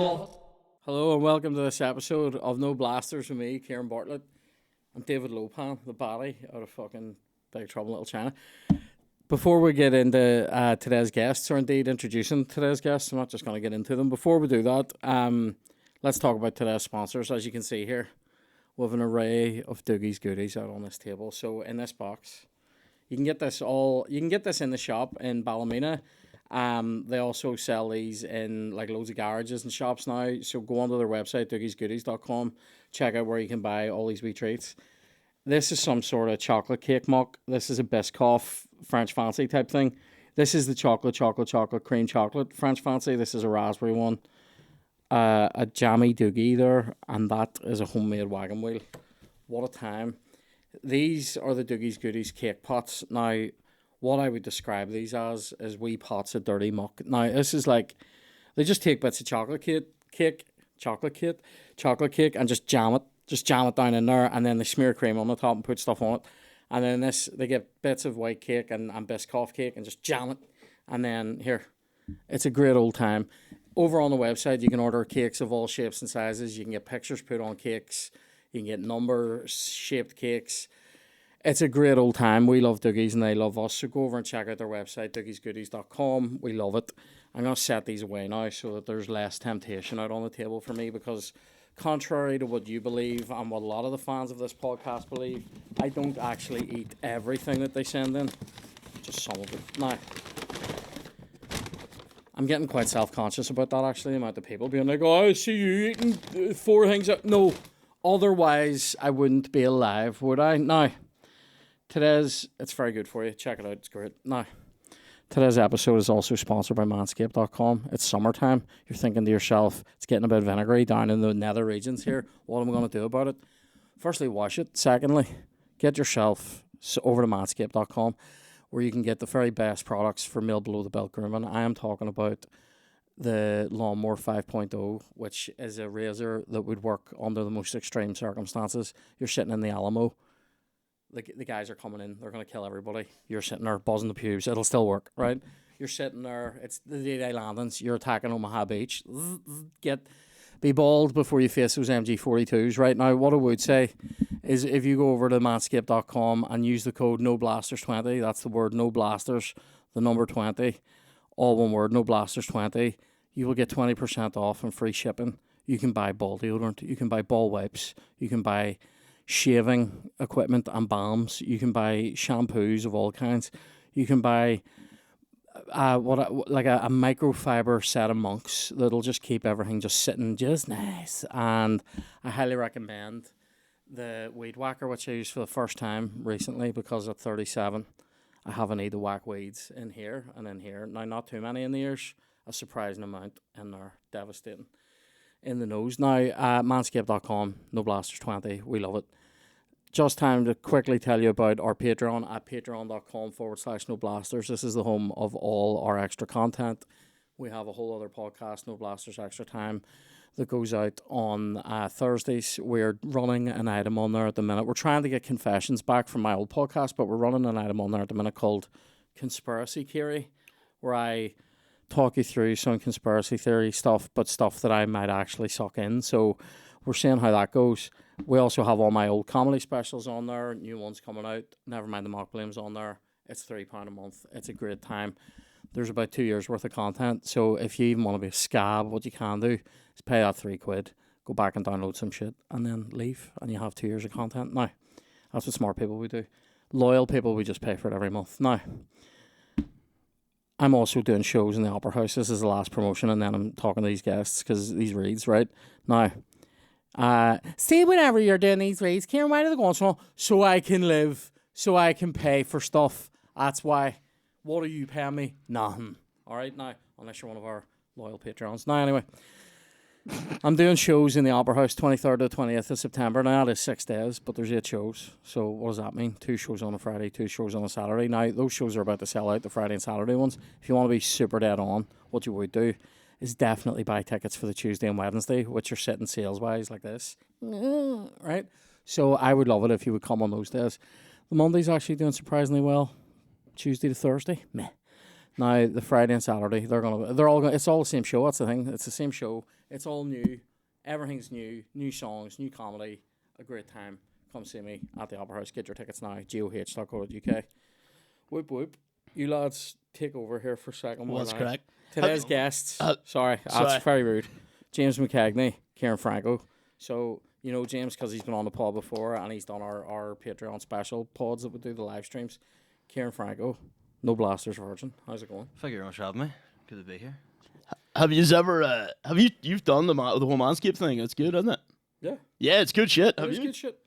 Hello and welcome to this episode of No Blasters with me, Ciaran Bartlett, and David Lopan, the baddie out of fucking Big Trouble in Little China. Before we get into today's guests, or indeed introducing today's guests, I'm not just going to get into them. Before we do that, let's talk about today's sponsors. As you can see here, we have an array of Doogie's goodies out on this table. So in this box, you can get this in the shop in Ballymena. They also sell these in like loads of garages and shops now. So go onto their website, doogiesgoodies.com, check out where you can buy all these wee treats. This is some sort of chocolate cake muck. This is a Biscoff French fancy type thing. This is the chocolate cream chocolate French fancy. This is a raspberry one. A jammy doogie there, and that is a homemade wagon wheel. What a time. These are the Doogie's Goodies cake pots. Now, what I would describe these as is wee pots of dirty muck. Now, this is like, they just take bits of chocolate cake, and just jam it down in there, and then they smear cream on the top and put stuff on it. And then they get bits of white cake and Biscoff cake and just jam it. And then here, it's a great old time. Over on the website, you can order cakes of all shapes and sizes. You can get pictures put on cakes. You can get number-shaped cakes. It's a great old time. We love Doogie's and they love us. So go over and check out their website, doogiesgoodies.com. We love it. I'm going to set these away now so that there's less temptation out on the table for me, because contrary to what you believe and what a lot of the fans of this podcast believe, I don't actually eat everything that they send in. Just some of it. Now, I'm getting quite self-conscious about that, actually, the amount of people being like, oh, I see you eating 4 things. No, otherwise I wouldn't be alive, would I? Now, it's very good for you. Check it out, it's great. Now, today's episode is also sponsored by manscaped.com. It's summertime. You're thinking to yourself, it's getting a bit vinegary down in the nether regions here. What am I going to do about it? Firstly, wash it. Secondly, get yourself over to manscaped.com, where you can get the very best products for male below the belt grooming. I am talking about the Lawnmower 5.0, which is a razor that would work under the most extreme circumstances. You're sitting in the Alamo. The guys are coming in. They're going to kill everybody. You're sitting there buzzing the pubes. It'll still work, right? You're sitting there. It's the D-Day landings. You're attacking Omaha Beach. Be bald before you face those MG42s. Right now, what I would say is if you go over to manscaped.com and use the code NOBLASTERS20, that's the word no blasters, the number 20, all one word, no blasters 20, you will get 20% off and free shipping. You can buy ball deodorant. You can buy ball wipes. You can buy shaving equipment and balms. You can buy shampoos of all kinds. You can buy a microfiber set of monks that'll just keep everything just sitting just nice. And I highly recommend the Weed Whacker, which I used for the first time recently, because at 37 I have a need to whack weeds in here and in here. Now, not too many in the ears, a surprising amount in there, devastating. In the nose. Now, manscaped.com, no blasters 20, we love it. Just time to quickly tell you about our Patreon at patreon.com/no blasters. This is the home of all our extra content. We have a whole other podcast, No Blasters Extra Time, that goes out on Thursdays. We're running an item on there at the minute. We're trying to get confessions back from my old podcast, but we're running an item on there at the minute called Conspiracy Theory, where I talk you through some conspiracy theory stuff, but stuff that I might actually suck in. So we're seeing how that goes. We also have all my old comedy specials on there, new ones coming out. Never mind the mock blames on there. It's £3 a month. It's a great time. There's about 2 years worth of content. So if you even want to be a scab, what you can do is pay that £3, go back and download some shit, and then leave, and you have 2 years of content. Now, that's what smart people we do. Loyal people, we just pay for it every month. Now, I'm also doing shows in the Opera House. This is the last promotion, and then I'm talking to these guests because these reads, right? Now, see, whenever you're doing these reads, Ciaran, why do they go on so I can live, so I can pay for stuff? That's why. What are you paying me? Nothing. All right, now, unless you're one of our loyal patrons. Now, anyway, I'm doing shows in the Opera House 23rd to 20th of September. Now, that is 6 days, but there's 8 shows. So what does that mean? 2 shows on a Friday, 2 shows on a Saturday. Now, those shows are about to sell out, the Friday and Saturday ones. If you want to be super dead on, what you would do is definitely buy tickets for the Tuesday and Wednesday, which are sitting sales-wise like this. Right? So I would love it if you would come on those days. The Monday's actually doing surprisingly well. Tuesday to Thursday, meh. Now the Friday and Saturday they're all gonna. It's all the same show. That's the thing. It's the same show. It's all new. Everything's new. New songs. New comedy. A great time. Come see me at the Opera House. Get your tickets now. goh.co.uk. Whoop whoop. You lads take over here for a second. What's correct? Today's guests. Sorry, that's very rude. James McKegney, Ciaran Franco. So, you know James because he's been on the pod before and he's done our Patreon special pods that we do, the live streams. Ciaran Franco, no blasters virgin. How's it going? Thank you very much for having me. Good to be here. Have you ever, you've done the whole Manscaped thing? It's good, isn't it? Yeah. Yeah, it's good shit. Have It's you? good shit.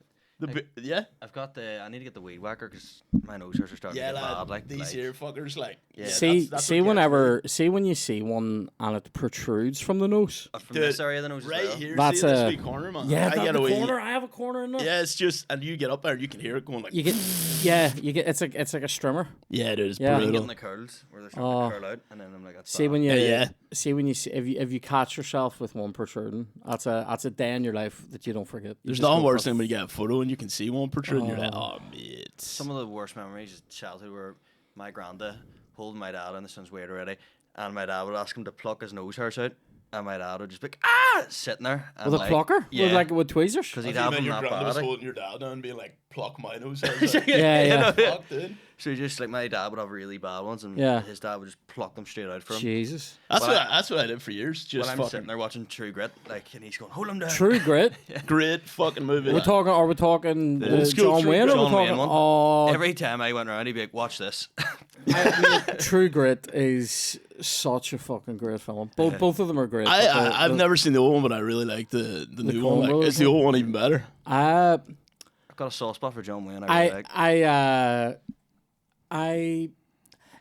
Yeah. I've got I need to get the weed whacker because my nose hairs are starting to get bad. Like these here fuckers, like. Yeah. See when you see one and it protrudes from the nose. From this area of the nose right as well. here, That's see this wee corner, man. Yeah, I get the away. corner. I have a corner in there. Yeah, it's just, and you get up there, and you can hear it going like. You get it's like a strimmer. Yeah, it is Yeah. I'm brutal. getting the curls where they're starting to curl out, and then I'm like, that's See bad. when you Yeah. if you catch yourself with one protruding, that's a day in your life that you don't forget. You There's just nothing go worse for- than when you get a photo and you can see one protruding. You're like, oh, mate. Some of the worst memories of childhood were my granda holding my dad, and this one's weird already, and my dad would ask him to pluck his nose hairs out, and my dad would just be like, sitting there. And with a plucker, Yeah. with tweezers. Because he'd Have have you them your that grandma was bad. holding your dad down and being like, pluck my nose hairs out. Yeah. Fuck, dude. So just like my dad would have really bad ones, and Yeah. his dad would just pluck them straight out for him. Jesus. That's Well, that's what I did for years. Just When I'm fucking sitting there watching True Grit, like, and he's going, hold him down. True Grit. great fucking movie. Are we talking old school John True Wayne? Grit. Or are we John Wayne talking? one. Oh, Every time I went around, he'd be like, watch this. True Grit is such a fucking great film. Both of them are great. I've never seen the old one, but I really like the new Coen one. Like, Brothers is the old one even better? I I've got a soft spot for John Wayne. I really like.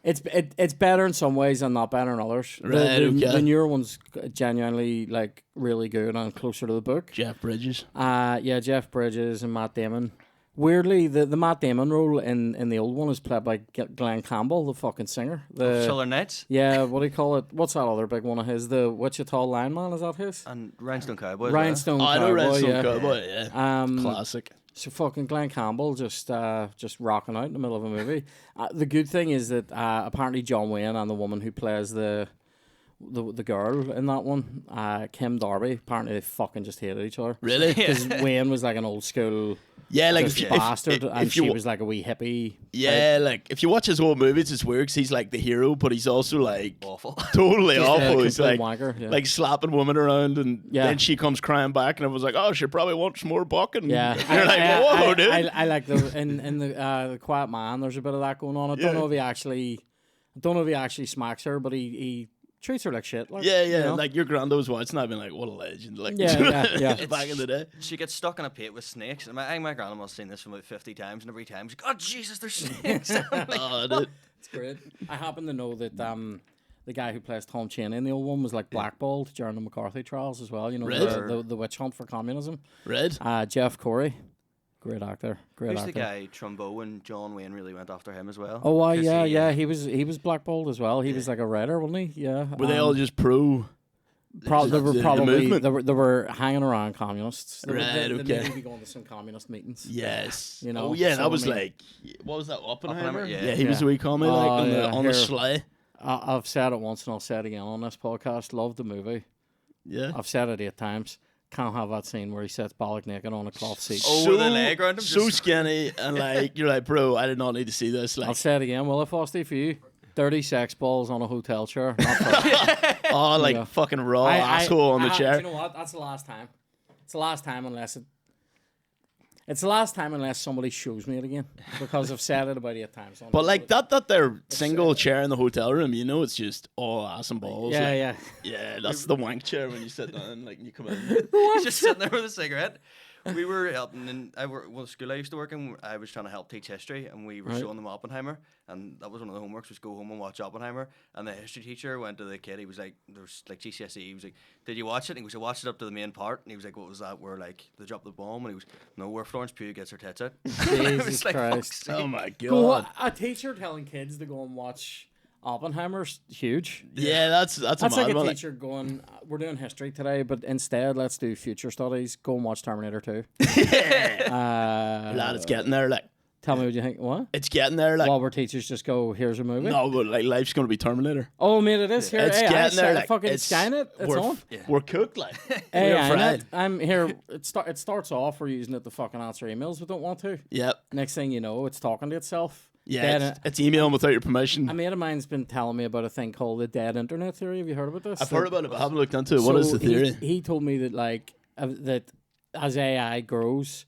it's better in some ways and not better in others. Right, The okay. newer one's genuinely like really good and closer to the book. Jeff Bridges. Yeah, Jeff Bridges and Matt Damon. Weirdly, the Matt Damon role in the old one is played by Glenn Campbell, the fucking singer. Southern Nights Yeah, what do you call it? What's that other big one of his? The Wichita Lineman, is that his? and Rhinestone Cowboys. Rhinestone I know Cowboy, Redstone yeah. Cowboy, yeah. Classic. So fucking Glenn Campbell just rocking out in the middle of a movie. The good thing is that apparently John Wayne and the woman who plays the girl in that one, Kim Darby, apparently they fucking just hated each other. Really? Because Wayne was like an old school Yeah, like just if you, bastard, and if you she was like a wee hippie. yeah, like if you watch his old movies, it's weird 'cause he's like the hero, but he's also like Awful. totally Just, awful. He's complete like wanker, yeah. like slapping women around, and Yeah. then she comes crying back, and I was like, oh, she probably wants more bucking. Yeah, You're like, whoa, dude. I like the in the Quiet Man. There's a bit of that going on. I don't know if he actually smacks her, but he treats her like shit. Like, Yeah, you know? like your granddad was watching that, being like, what a legend. Like, Yeah. back in the day. She gets stuck in a pit with snakes, and my grandma must have seen this about 50 times, and every time she's like, oh, Jesus, there's snakes. I'm like, Oh, dude. It's great. I happen to know that the guy who plays Tom Cheney in the old one was like blackballed during the McCarthy trials as well. You know, Right. the witch hunt for communism. Red? Jeff Corey, great actor. who's the guy, Trumbo, and John Wayne really went after him as well? Oh, 'Cause yeah. He was blackballed as well. He was like a writer, wasn't he? Yeah. Were they all just pro? They were the probably movement? they were hanging around communists. They Right, would okay. maybe be going to some communist meetings. Yes. You know, Oh, yeah, so, that was I mean- like, what was that, Oppenheimer? Oppenheimer, yeah. Yeah, he was a wee commie, like, Oh, yeah, on the here. sleigh. I've said it once and I'll say it again on this podcast. Love the movie. Yeah. I've said it 8 times. Can't have that scene where he sits bollock naked on a cloth seat. Oh, with a leg around him, So just- skinny, and like, you're like, bro, I did not need to see this. I'll Like, say it again. Will I, Frosty, for you? 30 sex balls on a hotel chair. Not for- oh, like Yeah. fucking raw asshole on the Do chair. you know what? That's the last time. It's the last time It's the last time unless somebody shows me it again, because I've said it about 8 times. But like that their single chair in the hotel room, you know, it's just all ass and balls. Yeah, like, yeah. Yeah, that's the wank chair when you sit down, like you come in. He's just sitting there with a cigarette. We were helping, and the school I used to work in, I was trying to help teach history, and we were Right. showing them Oppenheimer, and that was one of the homeworks, was go home and watch Oppenheimer. And the history teacher went to the kid, he was like, there was like GCSE, he was like, did you watch it? And he was like, I watched it up to the main part, and he was like, what was that, where like they dropped the bomb? And he was, no, where Florence Pugh gets her tits out. I was Jesus like, Christ. fuck's sake. Oh my Go, god. a teacher telling kids to go and watch Oppenheimer's huge. Yeah, that's a That's mad like a one. teacher going, we're doing history today, but instead let's do future studies. Go and watch Terminator 2. Lad, it's getting there. Like, Tell me what you think. What? It's getting there. Like, While where teachers just go, here's a movie. no, but like life's gonna be Terminator. Oh, mate, it is here. It's Hey, getting there. Like, fucking it's Skynet. It's we're, on. We're cooked. Like, Hey, we're I'm fried. I'm here. It starts off. We're using it to fucking answer emails we don't want to. Yep. Next thing you know, it's talking to itself. Yeah, Dead- it's emailing without your permission. A mate of mine's been telling me about a thing called the dead internet theory. Have you heard about this? I've heard about it, but I haven't looked into it. What is the theory? He told me that like that as AI grows,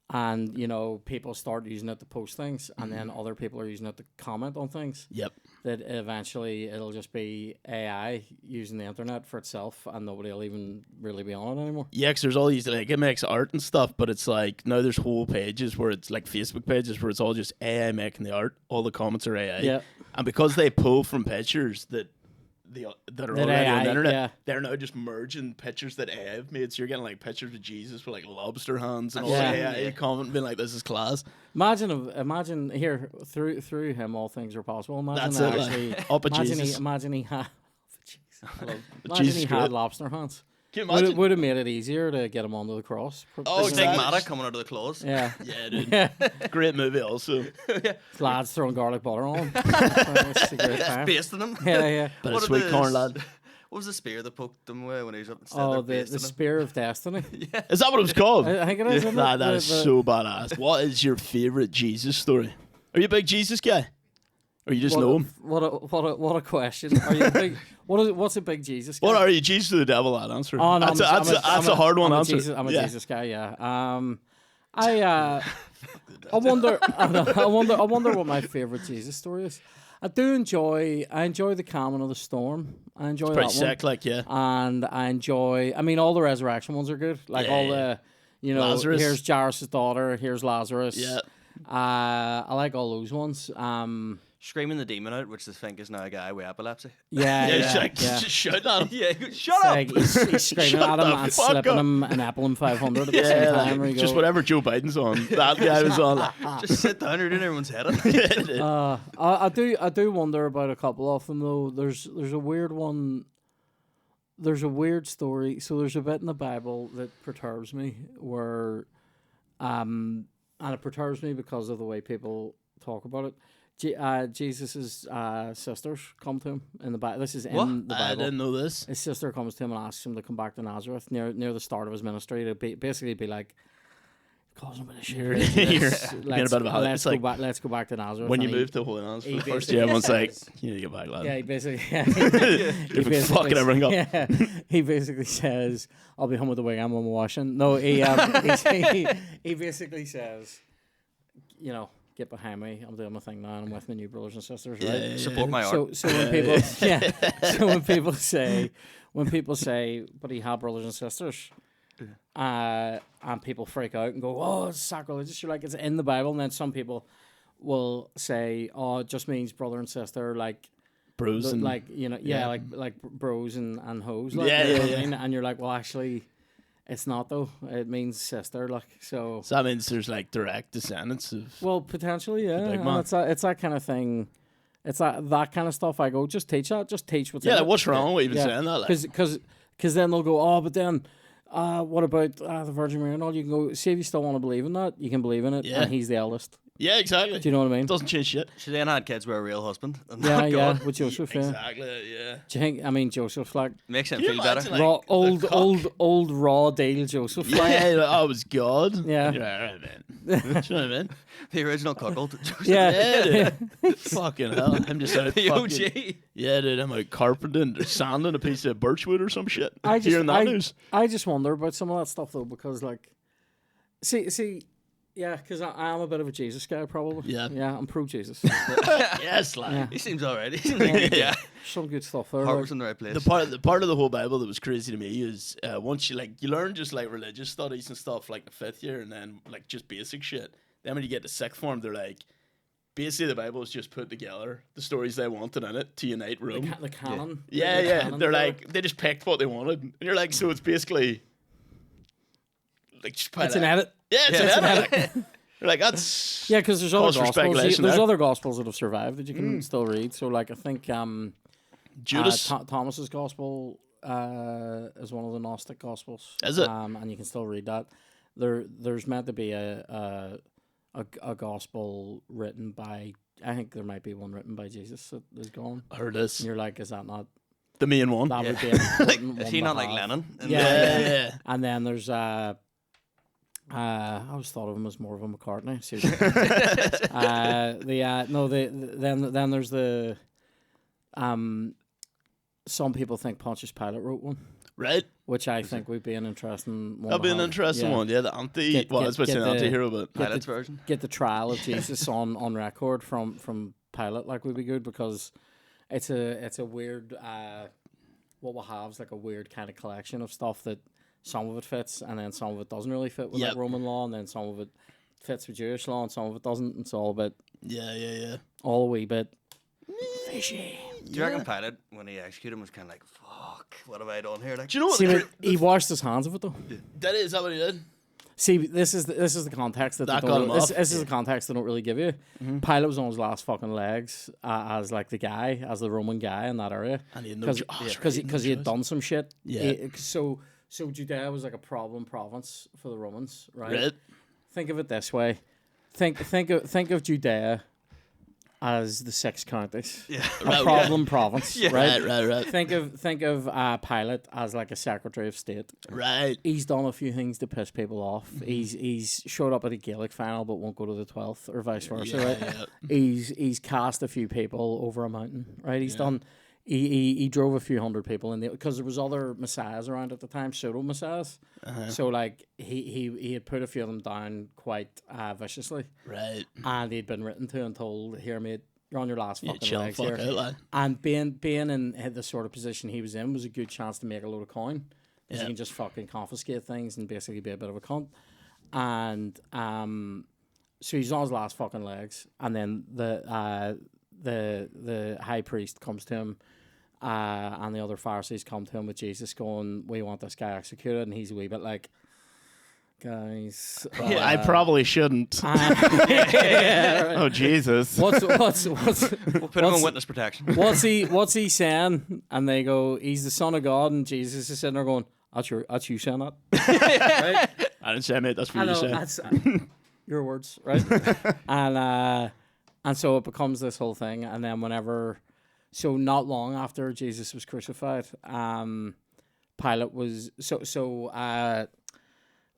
and you know people start using it to post things, and then other people are using it to comment on things. Yep. That eventually it'll just be AI using the internet for itself, and nobody will even really be on it anymore. Yeah, because there's all these, like, it makes art and stuff, but it's like, now there's whole pages where it's like Facebook pages where it's all just AI making the art. All the comments are AI. Yeah. And because they pull from pictures that are already AI, on the internet, yeah. they're now just merging pictures that AI have made. So you're getting like pictures of Jesus with like lobster hands and all Yeah. AI comment being like, this is class. Imagine here through him all things are possible. Imagine That's that it. actually. Like, up at imagine Jesus. imagine he had. Imagine Jesus he great. had lobster hands. Can you imagine? Would have made it easier to get him onto the cross. Oh, The exactly. stigmata coming out of the claws. Yeah. Yeah, dude. Yeah. Great movie also. Lads throwing garlic butter on him. It's a great time. Basting him. Yeah, yeah. But What a are sweet the- corn lad. What was the spear that poked him away when he was up instead? Oh, They're the basting him. spear of destiny. Is that what it was called? I think it is. Isn't Nah, it? that is so badass. What is your favorite Jesus story? Are you a big Jesus guy? Or you just know him? What a question. Are you big? What's a big Jesus guy? What are you, Jesus or the devil? That answer. Oh, no, That's a hard one I'm answer. I'm a Yeah. Jesus guy. Yeah. I wonder. I wonder what my favorite Jesus story is. I enjoy the calming of the storm. I enjoy Pretty that sick, like, yeah. one. And I enjoy. I mean, all the resurrection ones are good. Like Yeah, all yeah. the, you know, Lazarus. here's Jairus' daughter. Here's Lazarus. Yeah. I like all those ones. Screaming the demon out, which they think is now a guy with epilepsy. Yeah, Yeah, yeah, it's like, yeah. just shout at him. Yeah, he goes, shut It's up! like he's screaming Shut at him the and fuck slipping up. him an Apple 500 at the Yeah, same like, time. where you just go, whatever Joe Biden's on. That guy was on. Like, Just sit down, you're doing everyone's head in. yeah, dude. I do wonder about a couple of them though. There's a weird one. There's a weird story. So there's a bit in the Bible that perturbs me, where, and it perturbs me because of the way people talk about it. Jesus' sisters come to him in the Bible. This is in What? the I Bible. didn't know this. His sister comes to him and asks him to come back to Nazareth near the start of his ministry to basically be like, cause him a bit of shit. You're being a bit of a holiday. Let's It's go like back. Let's go back to Nazareth. when you And he- move to Holy Lands for he the first basically year, everyone's like, says- you need to get back, lad. Yeah, he basically. You're fucking everything up. Yeah, he basically says, "I'll be home with the wig. I'm on washing." No, he basically says, you know, get behind me. I'm doing my thing now. And I'm with my new brothers and sisters, right? Yeah. Support my art. So when people so when people say, but he had brothers and sisters, and people freak out and go, oh, it's sacrilegious. You're like, it's in the Bible. And then some people will say, oh, it just means brother and sister, like Bros and like, you know, yeah. like bros and hoes, like, Yeah, you know yeah, what I yeah. mean? And you're like, well, actually, it's not though. It means sister, like, so. so that means there's like direct descendants of. Well, potentially, yeah. big And man. it's that kind of thing. It's that kind of stuff. I go, just teach that. Just teach what's Yeah, in like, it. what's wrong with even saying that? Like, Because then they'll go, oh, but then what about the Virgin Mary and all? You can go, see if you still want to believe in that, you can believe in it. Yeah. And he's the eldest. yeah, exactly. Do you know what I mean? Doesn't change shit. She then had kids with a real husband. And Yeah, not yeah. God. With Joseph, yeah. Exactly. Yeah. Do you think? I mean, Joseph, like Makes him Can you feel better. imagine, like, raw, the cock? old raw deal Joseph. Like, Yeah, like, oh, it was God. Yeah. You're like, all right, man. Do you know what I mean? The original cuckold. yeah. Yeah, dude. Fucking hell. I'm just out The fucking, OG. yeah, dude, I'm out carpenting or sanding a piece of birchwood or some shit. Hearing that I, news. I just wonder about some of that stuff though, because like, see, yeah, because I am a bit of a Jesus guy, probably. Yeah. yeah, I'm pro Jesus. Yes, lad. Yeah. He seems alright. He seems like a good guy. Some good stuff there. Heart like- was in the right place. The part of the whole Bible that was crazy to me is once you you learn just like religious studies and stuff like the 5th year and then like just basic shit. Then when you get to 6th form, they're like, basically the Bible is just put together the stories they wanted in it to unite Rome. the canon. Yeah, the yeah. canon They're there. like they just picked what they wanted, and you're like, so it's basically like just it's an edit. Yeah, it's Yeah, an edit. You're like that's Yeah, because there's other Cause for gospels. speculation There's there. other gospels that have survived that you can still read. So, like, I think Judas. Thomas's gospel is one of the Gnostic gospels. Is it? And you can still read that. There's meant to be a a gospel written by, I think there might be one written by Jesus that is gone. I heard this. And you're like, is that not The main one. that would be an important Is one he to not like have. Lennon? Yeah. And then there's I always thought of him as more of a McCartney. Then there's the some people think Pontius Pilate wrote one, Right. which I think would be an interesting one. That'd be to an have. interesting Yeah. one. Yeah, the anti. Get- well, I get- was about to say get an the- anti-hero, but Pilate's version. Get the trial of Jesus on record from Pilate, like, would be good, because it's a weird what we'll have is like a weird kind of collection of stuff that some of it fits and then some of it doesn't really fit with like Yep. Roman law, and then some of it fits with Jewish law and some of it doesn't. It's all a bit, yeah. all a wee bit fishy. Do you reckon Pilate, when he executed him, was kind of like, fuck, what have I done here? Like, Do you know what? See, but he washed his hands of it though. Is that what he did? See, this is the context that That they got don't, him this, off. this is the context they don't really give you. Pilate was on his last fucking legs as like the guy, as the Roman guy in that area, And he had no because he had done some shit. Yeah. So Judea was like a problem province for the Romans, right? Right. Think of it this way. Think of Judea as the 6 counties. yeah. A problem province, right? Right. Think of Pilate as like a secretary of state. Right. He's done a few things to piss people off. He's showed up at a Gaelic final but won't go to the 12th, or vice versa. Right? Yeah. He's cast a few people over a mountain. Right? He's done. He drove a few hundred people in because there was other messiahs around at the time, pseudo messiahs. So like he had put a few of them down quite viciously, Right. and he'd been written to and told, "Here, mate, you're on your last fucking Chill legs fuck here." out, lad. And being in the sort of position he was in was a good chance to make a load of coin, because Yeah. you can just fucking confiscate things and basically be a bit of a cunt. And so he's on his last fucking legs, and then the high priest comes to him, and the other Pharisees come to him with Jesus, going, "We want this guy executed," and he's a wee bit like, "Guys, I probably shouldn't. Oh Jesus. We'll put him on witness protection. what's he saying?" And they go, "He's the Son of God," and Jesus is sitting there going, That's you saying that." Right? I didn't say, mate. That's I what you know, said. that's your words, right? And so it becomes this whole thing, and then so not long after Jesus was crucified, Pilate was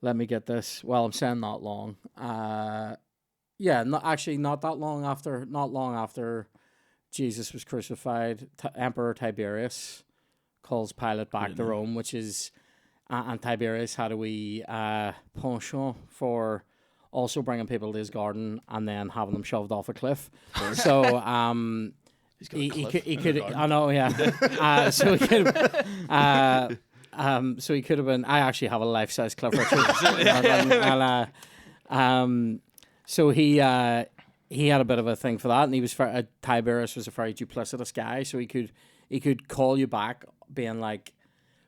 let me get this. Well, I'm saying not long. Not that long after Jesus was crucified, Emperor Tiberius calls Pilate back to Rome, which is, and Tiberius had a wee penchant for also bringing people to his garden and then having them shoved off a cliff. So he could I know, yeah. So he could have been. I actually have a life-size Cliff Richard. So he had a bit of a thing for that, and he was Tiberius was a very duplicitous guy, so he could call you back, being like,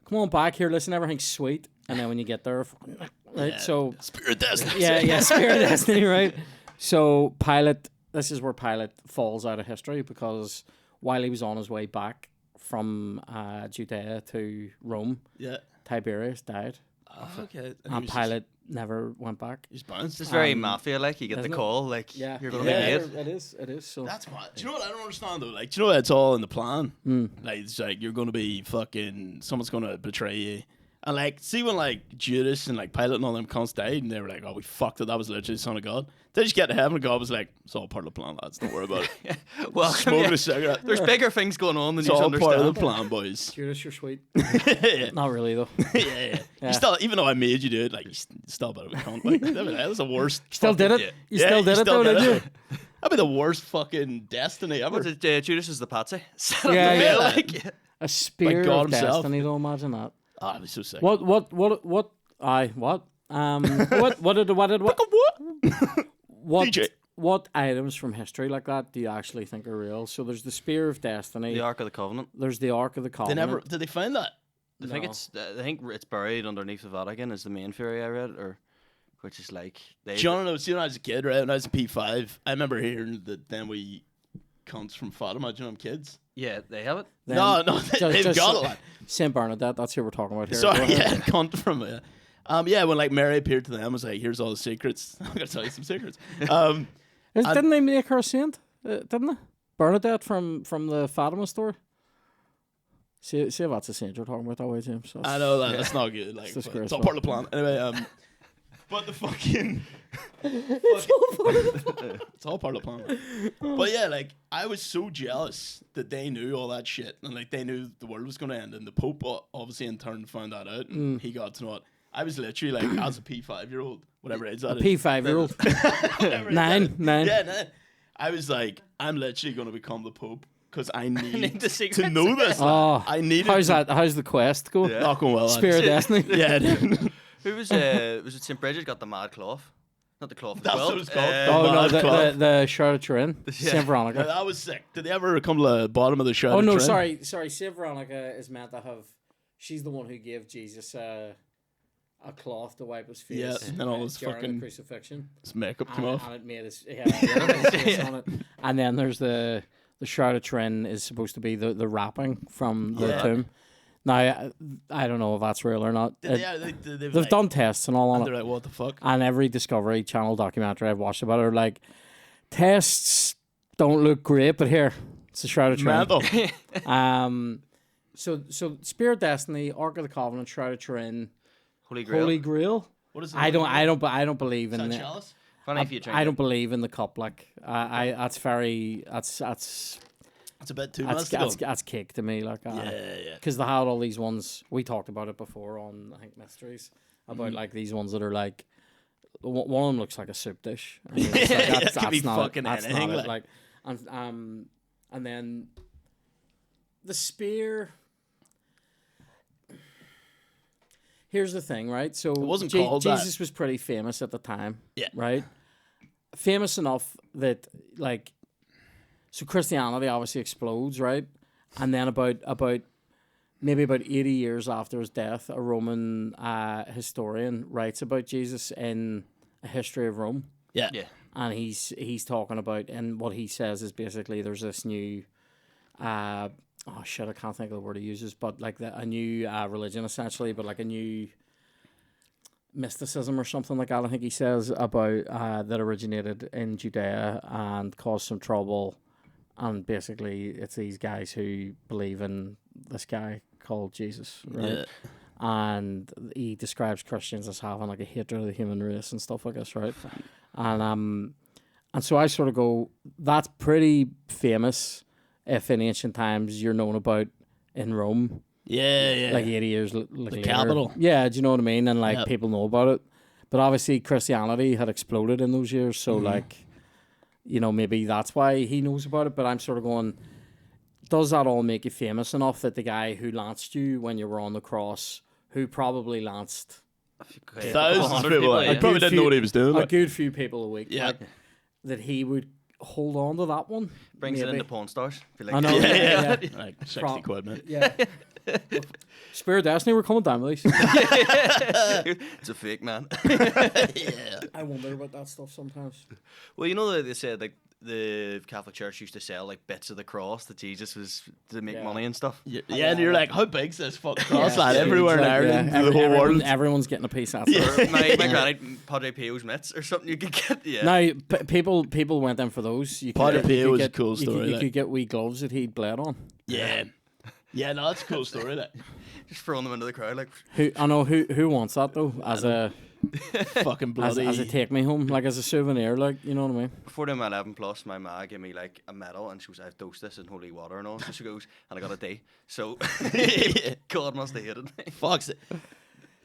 "Come on back here, listen, everything's sweet," and then when you get there, right? So Spirit destiny. yeah, Spirit Destiny, right? So Pilate, this is where Pilate falls out of history, because while he was on his way back from Judea to Rome, Yeah. Tiberius died, Okay. and Pilate never went back. He's bounced. It's very mafia-like. You get the isn't it? call, like, Yeah, you're going to be made. it is. So That's what. Do you know what I don't understand though? Like, do you know it's all in the plan? Like, it's like you're gonna be fucking. Someone's gonna betray you, and like, see when like Judas and like Pilate and all them cunts died, and they were like, "Oh, we fucked it. That was literally the Son of God." They just get to heaven, and God was like, "It's all part of the plan, lads. Don't worry about it." Well, Smoking a cigarette. there's bigger things going on than It's you all understand. part of the plan, boys. Judas, you're sweet. yeah. Not really though. Yeah. You still, even though I made you do it, like you still a bit of a cunt. Like, that was the worst. Still did it. yeah. You still did it though, did you? That'd be the worst fucking destiny ever. What's it, Judas is the patsy. Yeah, yeah. Like, A spear God of himself. destiny, though. Imagine that. Oh, that'd be so sick. What? What? What DJ. What items from history like that do you actually think are real? So there's the Spear of Destiny. the Ark of the Covenant. There's the Ark of the They Covenant. never did they find that? I think it's buried underneath the Vatican. Is the main theory I read, or which is like they. John knows. You know, when I was a kid, right? When I was in P5, I remember hearing that then we cunts from Fatima. Do you know them kids? Yeah, they have it. Then No, they've got it. Like. Saint Bernadette. That's who we're talking about here. Sorry, Go ahead. yeah, cunt from. Yeah, when like Mary appeared to them, I was like, "Here's all the secrets. I'm gonna tell you some secrets." Didn't they make her a saint? Didn't they? Bernadette from the Fatima story. See if that's a saint you're talking about that way, James. I know that that's not good. Like, It's it's all part of the plan. Anyway, but the fucking. It's all part of the plan. But yeah, like I was so jealous that they knew all that shit, and like they knew the world was going to end, and the Pope obviously in turn found that out, and he got to know it. I was literally like, as a P5-year-old, whatever it is, that is. P5-year-old. Nine. Yeah, 9. I was like, I'm literally going to become the Pope because I need the to secrets. know this. Oh, I need. How's that? How's the quest going? Yeah. Not going well. Spear of Destiny. Yeah. Who was it St. Bridget got the mad cloth? Not the cloth. That's what it's called. Oh no, Mad cloth. the Shroud of Turin. Yeah. Saint Veronica. Yeah, that was sick. Did they ever come to the bottom of the show? Oh no, sorry. Saint Veronica is meant to have. She's the one who gave Jesus a cloth to wipe his face. Yeah, and all his during fucking the crucifixion. His makeup came off. And it made his face on it. And then there's the Shroud of Turin is supposed to be the wrapping from the tomb. Now I don't know if that's real or not. They've like, done tests and all on and it. they're like, what the fuck? And every Discovery Channel documentary I've watched about it are like, tests don't look great, but here, it's the Shroud of Turin. Mental. So Spear of Destiny, Ark of the Covenant, Shroud of Turin, Holy Grail. Holy Grail. What is it? I don't believe in Is that it. chalice? Funny if you drink I don't it. believe in the cup. Like that's It's a bit too mystical. that's cake to me. Like Yeah. because they had all these ones. We talked about it before on I think Mysteries about like these ones that are like one of them looks like a soup dish. And you're just like, It could be not fucking that's anything, not it. like- And then the spear. Here's the thing, right? So It wasn't called that. Jesus was pretty famous at the time. Yeah. Right? Famous enough that like so Christianity obviously explodes, right? And then about 80 years after his death, a Roman historian writes about Jesus in A History of Rome. Yeah. And he's talking about, and what he says is basically there's this new I can't think of the word he uses, but like a new religion essentially, but like a new mysticism or something like that. I think he says about that originated in Judea and caused some trouble, and basically it's these guys who believe in this guy called Jesus, right? Yeah. And he describes Christians as having like a hatred of the human race and stuff like this, right? And so I sort of go, that's pretty famous. If in ancient times you're known about in Rome, Yeah. like 80 years later. capital. Yeah, do you know what I mean? And like Yep. people know about it. But obviously Christianity had exploded in those years, so like, you know, maybe that's why he knows about it. But I'm sort of going, does that all make you famous enough that the guy who lanced you when you were on the cross, who probably lanced Thousands of people. I yeah. probably didn't know what he was doing. a Like, good few people a week, Yeah. like, that he would hold on to that one? Brings it maybe. into Pawn Stars. Feel I know. yeah. Yeah. Like 60 Pro- quid, man. Yeah. Spear of Destiny, we're coming down with these. It's a fake, man. Yeah. I wonder about that stuff sometimes. Well, you know that they said like the Catholic Church used to sell like bits of the cross that Jesus was to make Yeah. money and stuff. Yeah, and you're like, how big's this fucking cross, lad? Yeah, Everywhere in like, Ireland, yeah, the whole world. Everyone's getting a piece of Yeah. that. Or my granny Padre Pio's mitts or something you could get. Yeah. Now, people went in for those. You Padre could, Pio you could was a get- cool you could- story, You like. could get wee gloves that he'd bled on. Yeah. Yeah, no, that's a cool story. Like, Just throwing them into the crowd like. Who wants that though? As a fucking as, bloody. as a take me home, like as a souvenir, like you know what I mean? Before doing my 11 plus, my ma gave me like a medal and she goes, I've dosed this in holy water and all. So she goes, and I got a D. So God must have hated me. Fuck's it.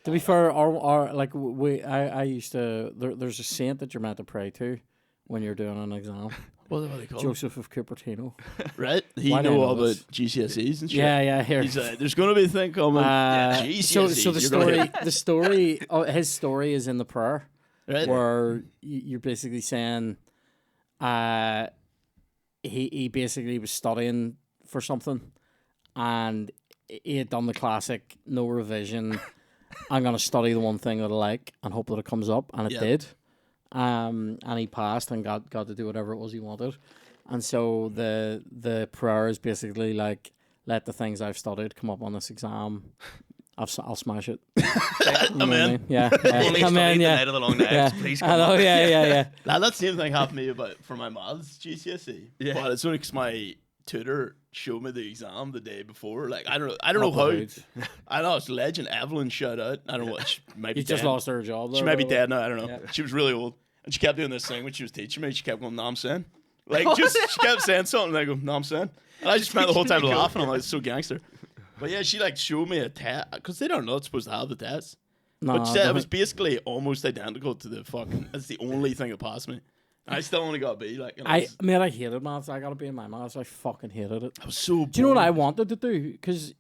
To be fair, our like I used to there's a saint that you're meant to pray to when you're doing an exam. What are they called? Joseph of Cupertino. Right? He Why do I know know all about this? GCSEs and shit. Yeah, here. He's like, there's going to be a thing coming. So GCSEs, the you're gonna story, his story is in the prayer, Right? where you're basically saying, he basically was studying for something, and he had done the classic no revision. I'm gonna study the one thing that I like and hope that it comes up, and it Yeah. did. And he passed and got to do whatever it was he wanted. And so the prayer is basically like, let the things I've studied come up on this exam, I'll smash it. I'm in. Yeah. Only I'm studied in, the yeah. night of the long nights. Yeah. Please I come know, on. yeah. Now, that same thing happened to me for my maths GCSE. Yeah. But it's only because my tutor showed me the exam the day before. Like, I don't know Up the how. hood. I know, it's legend. Evelyn, shout out. I don't know what. She might be You just dead. lost her job. She There, might be by the way. dead now. I don't know. Yeah. She was really old. And she kept doing this thing when she was teaching me. She kept going, "No, I'm saying." Like, she kept saying something. And I go, "No, I'm saying." And I just spent the whole time laughing. I'm like, it's so gangster. But yeah, she like showed me a test because they don't know it's supposed to have the test. No, But she said I it was don't basically almost identical to the fucking. That's the only thing that passed me. I still only got a B. Like, and I hated maths. I gotta be in my maths. I fucking hated it. I was so. Do you know what I bored. wanted to do? Because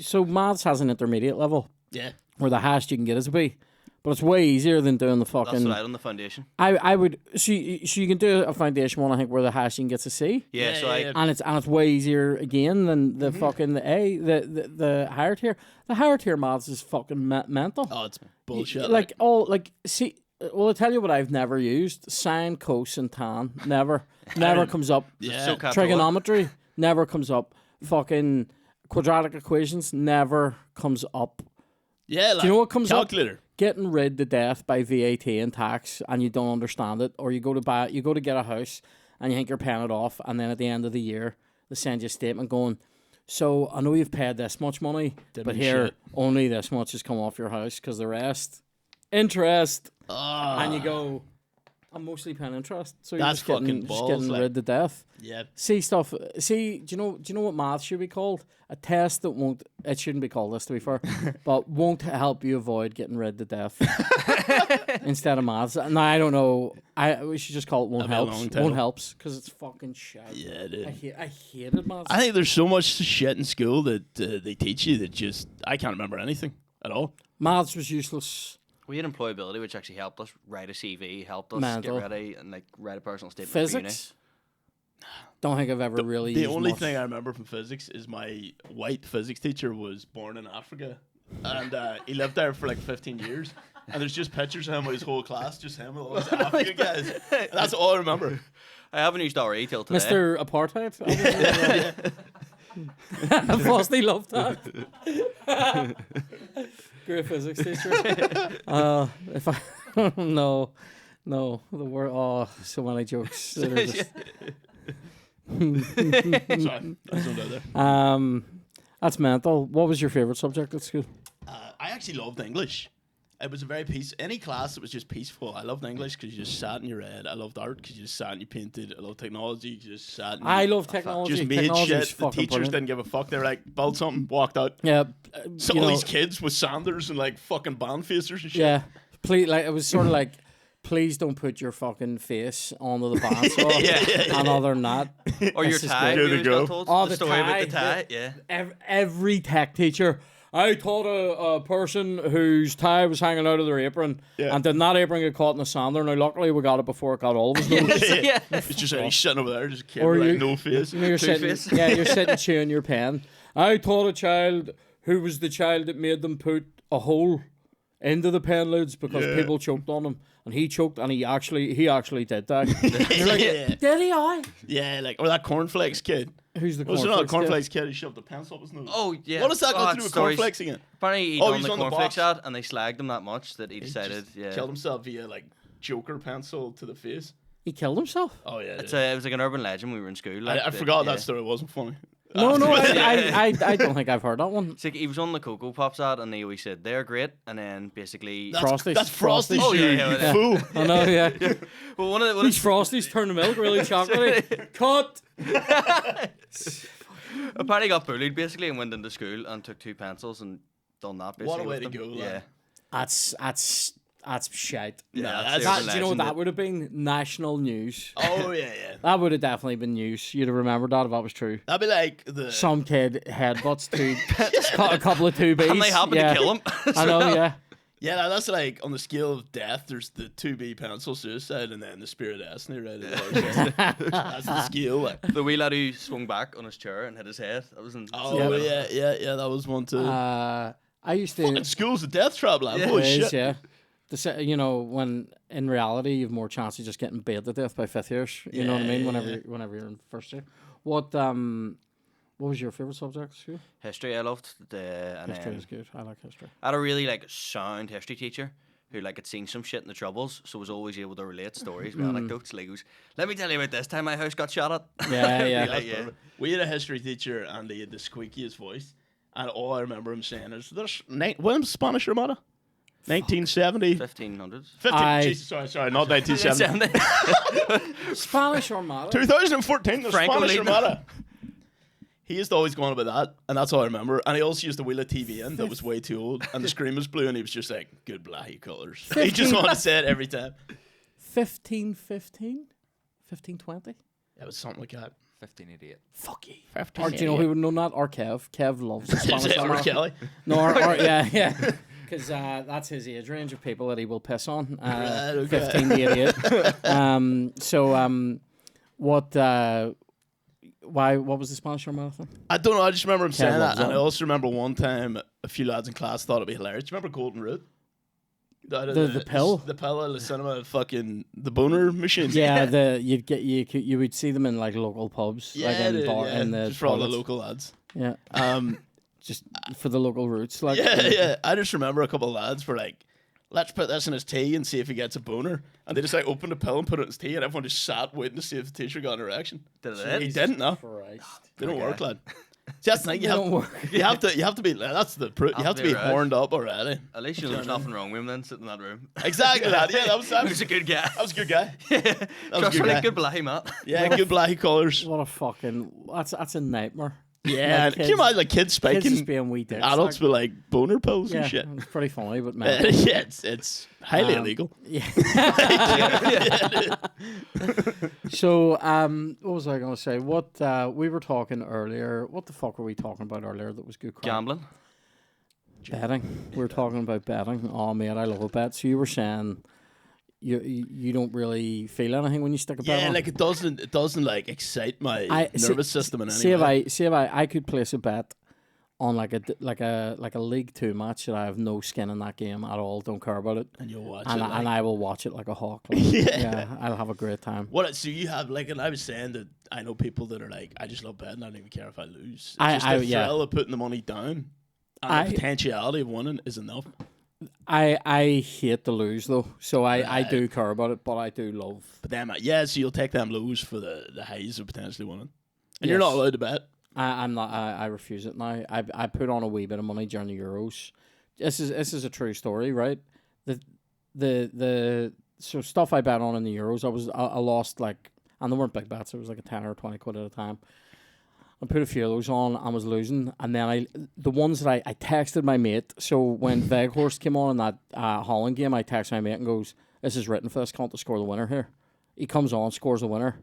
so maths has an intermediate level Yeah. where the highest you can get is a B, but it's way easier than doing the That's fucking. what I done the foundation. I would so you can do a foundation one. I think where the highest you can get a C. Yeah, so I And it's way easier again than the fucking the A, the higher tier. The higher tier maths is fucking mental. Oh, it's bullshit. See, well, I'll tell you what I've never used: sine, cos, and tan. Never comes up. Yeah. so capital. Trigonometry never comes up. Fucking quadratic equations never comes up. Yeah. Like, Do you know what comes calculator. up? Getting rid to death by VAT and tax, and you don't understand it, or you go to get a house, and you think you're paying it off, and then at the end of the year, they send you a statement going, "So I know you've paid this much money, Didn't but mean here shit." only this much has come off your house because the rest interest." And you go, "I'm mostly paying interest." So you're That's just getting, fucking balls, like- rid to death. Yeah. See, do you know what math should be called? A test that won't. It shouldn't be called this, to be fair, but won't help you avoid getting rid to death instead of maths. No, I don't know. We should just call it won't That'd be a helps. long title. Won't helps because it's fucking shit. Yeah, dude. I hated maths. I think there's so much shit in school that they teach you that just I can't remember anything at all. Maths was useless. we had employability, which actually helped us write a CV, helped us Mental. get ready and like write a personal statement. For uni. Physics. Don't think I've ever really. The used only much. thing I remember from physics is my white physics teacher was born in Africa, and he lived there for like 15 years. And there's just pictures of him with his whole class, just him with all his African guys. That's all I remember. I haven't used RE till today. Mr. Apartheid. Frosty loved that. Great physics teacher. If I no, the word. Oh, so many jokes. That are just- Sorry, that's no doubt there. That's mental. What was your favorite subject at school? I actually loved English. It was a very any class that was just peaceful. I loved English because you just sat in your head. I loved art because you just sat and you painted. I loved technology. You just sat and I love technology. just made Technology is shit. The fucking teachers brilliant. didn't give a fuck. They were like, build something, walked out. Yeah, Some you of know, these kids with Sanders and like fucking band facers and shit. yeah. Please, like it was sort of like, please don't put your fucking face onto the bandsaw. And other than that, Or your this is tie. good. There We they always go. got told Oh, the the story about the tie, tie. Yeah. every tech teacher. I taught a person whose tie was hanging out of their apron, Yeah. and did that apron get caught in the sander. Now, luckily, we got it before it got all of us. Yeah. It's just like he's sitting over there, just a kid Or with you- like no face. You know, you're Two-Face. sitting, yeah, you're sitting chewing your pen. I taught a child who was the child that made them put a hole into the pen lids because Yeah. people choked on him, and he choked, and he actually did that. You're like, Yeah. did he? I? Yeah, like or that cornflakes kid. Who's the Was there not a cornflakes kid? cornflakes kid who shoved the pencil up his nose? Oh yeah. What does that got to do that's with stories. cornflakes again? Apparently he Oh, done he's the on the cornflakes box. ad, and they slagged him that much that he decided. Just Yeah. killed himself via like Joker pencil to the face. He killed himself. Oh yeah. It was like an urban legend when we were in school. Like, I forgot yeah. that story. It wasn't funny. No, I don't think I've heard that one. It's like he was on the Cocoa Pops ad, and they always said they're great, and then basically. Frosties. That's Frosty. Frosties. Oh, yeah, you yeah. fool. I know, yeah. Well, one of the These Frosties turn the milk really chocolatey. Cut. apparently got bullied basically and went into school and took 2 pencils and done that. Basically What a way with to them. go, Yeah. lad. That's shite. Yeah, that's- that's Do you know what that would have been? National news. Oh yeah. That would have definitely been news. You'd have remembered that if that was true. That'd be like the. Some kid headbutts a couple of 2Bs. And they happened yeah. to kill him. I know, yeah. Yeah, that's like on the scale of death. There's the 2B pencil suicide, and then the spirit destiny, right? That's the scale. Like. The wee lad who swung back on his chair and hit his head. That was in. Oh yeah. That was one too. I used to. Fucking school's a death trap, lad. Yeah. Holy It is, shit. yeah. You know, when in reality you've more chance of just getting beat to death by 5th years. You know what I mean? Yeah. Whenever you're in first year. What What was your favourite subject at school? History I loved. And History then is good. I like history. I had a really like sound history teacher who like had seen some shit in the Troubles, so was always able to relate stories with anecdotes. Like, he goes, "Let me tell you about this time my house got shot at." Yeah, yeah. Like, yeah. We had a history teacher, and he had the squeakiest voice. And all I remember him saying is, "When's Spanish Armada? 1970." 1500s. 15, Jesus, sorry, not 1970. Spanish Armada. 2014, the Franco Spanish leading Armada. He used to always go on about that, and that's all I remember. And he also used to wheel a TV in that was way too old, and the screen was blue, and he was just like, "Good bloody colours." He just wanted to say it every time. 1515? 1520? It was something like that. 1588. Fuck you. Or do you know who would know that? Or Kev. Kev loves the Spanish R. Armada. Kelly. No, yeah. Because that's his age range of people that he will piss on. 15 to 88. What was the Spanish Armada thing? I don't know. I just remember him saying loves that, and that. I also remember one time a few lads in class thought it'd be hilarious. Do you remember Golden Route? The pill? The pill at the cinema, fucking the boner machine. Yeah, you would see them in like local pubs, like in the just for all the toilets. local lads. Yeah, Um, just for the local routes. Like yeah. I just remember a couple of lads were like, "Let's put this in his tea and see if he gets a boner." And they just like opened the pill and put it in his tea, and everyone just sat waiting to see if the teacher got an erection. Did it? He didn't. No, Christ. they don't work, lad. See, that's the thing. They don't work. You have to be. That's the proof. You have to be aroused. horned up already. At least you know there's nothing wrong with him then, sitting in that room. Exactly that. Yeah, that was He was a good guy. That was a good guy. That was a Trust good me, guy. good bloody Matt. Yeah, good blacky colours. What a fucking that's a nightmare. Yeah, Like can you imagine like kids kids spiking just being wee dicks. adults like, with like boner pills yeah, and shit? it's pretty funny, but Yeah, man. it's highly illegal. Yeah. So, what was I going to say? What we were talking earlier? What the fuck were we talking about earlier? That was good. Crap? Gambling. Betting. We were talking about betting. Oh man, I love a bet. So you were saying you don't really feel anything when you stick a bet Yeah, on? like it doesn't like excite my nervous system in any See way. if I could place a bet on like a League Two match that I have no skin in that game at all. Don't care about it. And you'll watch And, it. and Like, I will watch it like a hawk. Like, Yeah. I'll have a great time. so you have like, and I was saying that I know people that are like, I just love betting. I don't even care if I lose. It's just the thrill of putting the money down. And the potentiality of winning is enough. I hate to lose though, so I do care about it, but I do love. But then, so you'll take them lows for the highs of potentially winning. And you're not allowed to bet. I'm not. I refuse it now. I put on a wee bit of money during the Euros. This is a true story, right? The stuff I bet on in the Euros, I lost like, and they weren't big bets. It was like a 10 or 20 quid at a time. I put a few of those on and was losing, and then the ones that I texted my mate. So when Veghorst came on in that Holland game, I texted my mate and goes, "This is written for this cunt to score the winner here." He comes on, scores the winner.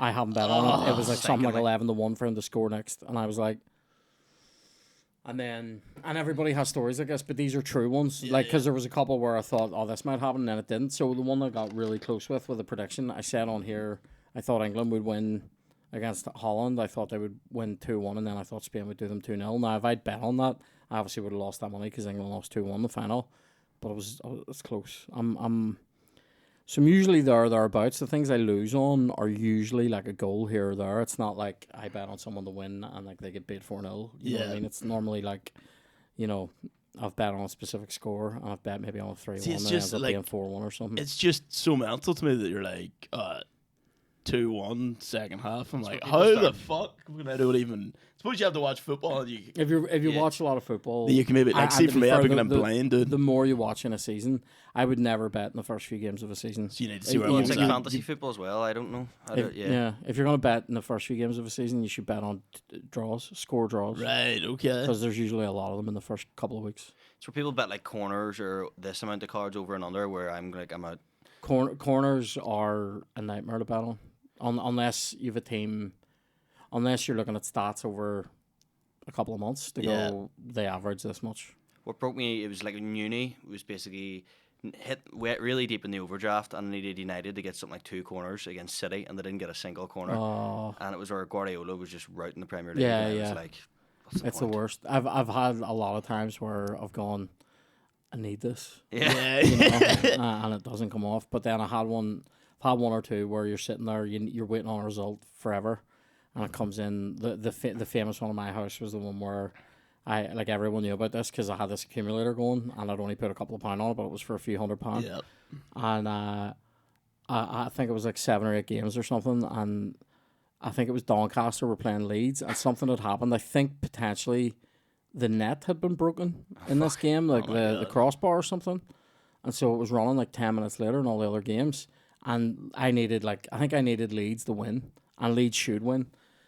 I haven't bet on it. It was like something like 11-1 for him to score next, and I was like, and everybody has stories, I guess, but these are true ones. Like, because there was a couple where I thought, oh, this might happen, and then it didn't. So the one I got really close with a prediction, I said on here, I thought England would win against Holland. I thought they would win 2-1, and then I thought Spain would do them 2-0. Now, if I'd bet on that, I obviously would have lost that money because England lost 2-1 in the final. But it was close. So I'm usually thereabouts. The things I lose on are usually like a goal here or there. It's not like I bet on someone to win and like they get beat 4-0. You know what I mean? It's normally like, I've bet on a specific score and I've bet maybe on a 3-1 and it ends up being 4-1 or something. It's just so mental to me that you're like 2-1 second half. I'm like, how the fuck can I do it even? Suppose you have to watch football. And If you watch a lot of football, you can maybe see to for be me, fair, I'm looking at blind, dude. the more you watch in a season, I would never bet in the first few games of a season. So you need to see where Well, I'm it's like at. fantasy football as well. I don't know. If you're going to bet in the first few games of a season, you should bet on score draws. Right, okay. Because there's usually a lot of them in the first couple of weeks. It's where people bet like corners or this amount of cards over and under. Where I'm out. Corners are a nightmare to bet on, unless you have a team. Unless you're looking at stats over a couple of months to go, they average this much. What broke me, it was like in uni, it was basically hit really deep in the overdraft and needed United to get something like 2 corners against City, and they didn't get a single corner. And it was where Guardiola was just routing the Premier League. Yeah, and yeah. It was like, what's the It's point? the worst. I've had a lot of times where I've gone, I need this, Yeah. and it doesn't come off. But then I've had one or two where you're sitting there, you're waiting on a result forever, and it comes in. The famous one in my house was the one where everyone knew about this because I had this accumulator going, and I'd only put a couple of pound on it, but it was for a few £100. Yeah. And I think it was like 7 or 8 games or something, and I think it was Doncaster were playing Leeds, and something had happened. I think potentially the net had been broken in this game, like the crossbar or something, and so it was running like 10 minutes later in all the other games, and I think I needed Leeds to win, and Leeds should win.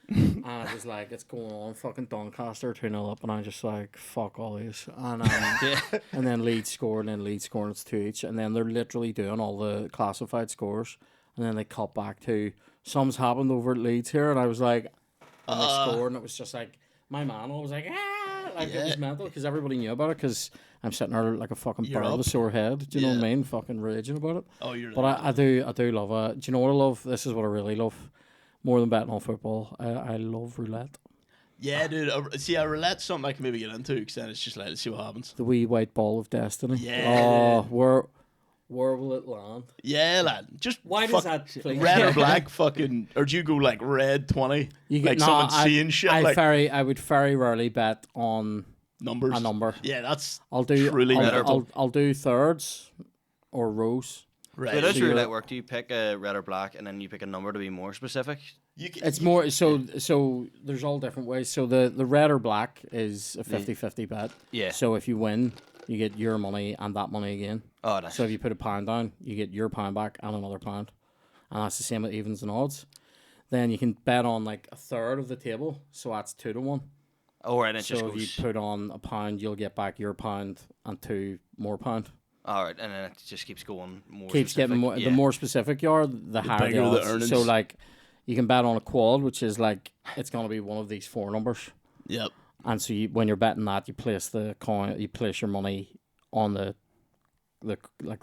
And it was like, it's going on, fucking Doncaster 2-0 up, and I'm just like, fuck all these. And and then Leeds scored, and then Leeds scored, and it's 2 each, and then they're literally doing all the classified scores, and then they cut back to something's happened over at Leeds here, and I was like, and they scored, and it was just like, my man was like, it was mental, because everybody knew about it, because I'm sitting there like a fucking bird with a sore head, do you know what I mean, fucking raging about it. Oh, you're But I do love it. Do you know what I love? This is what I really love. More than betting on football, I love roulette. Yeah, dude. Roulette's something I can maybe get into, because then it's just like, let's see what happens. The wee white ball of destiny. Yeah. Oh, where will it land? Yeah, lad. Just why does that play? Red or black fucking, or do you go like red 20? Someone seeing shit. I would very rarely bet on numbers. A number. Yeah, that's truly red or black. I'll do thirds or rows. Right. So does roulette work? Do you pick a red or black, and then you pick a number to be more specific? It's more so there's all different ways. So the red or black is a 50-50 bet. Yeah. So if you win, you get your money and that money again. Oh, nice. So if you put £1 down, you get your £1 back and another £1. And that's the same with evens and odds. Then you can bet on like a third of the table, so that's 2-1. Oh, right. And so if you put on £1, you'll get back your £1 and 2 more £1. All right, and then it just keeps going more. Keeps specific. getting more. Yeah. The more specific you are, the higher the odds. earnings. So like, you can bet on a quad, which is like it's going to be one of these 4 numbers. Yep. And so when you're betting that, you place the coin, you place your money on the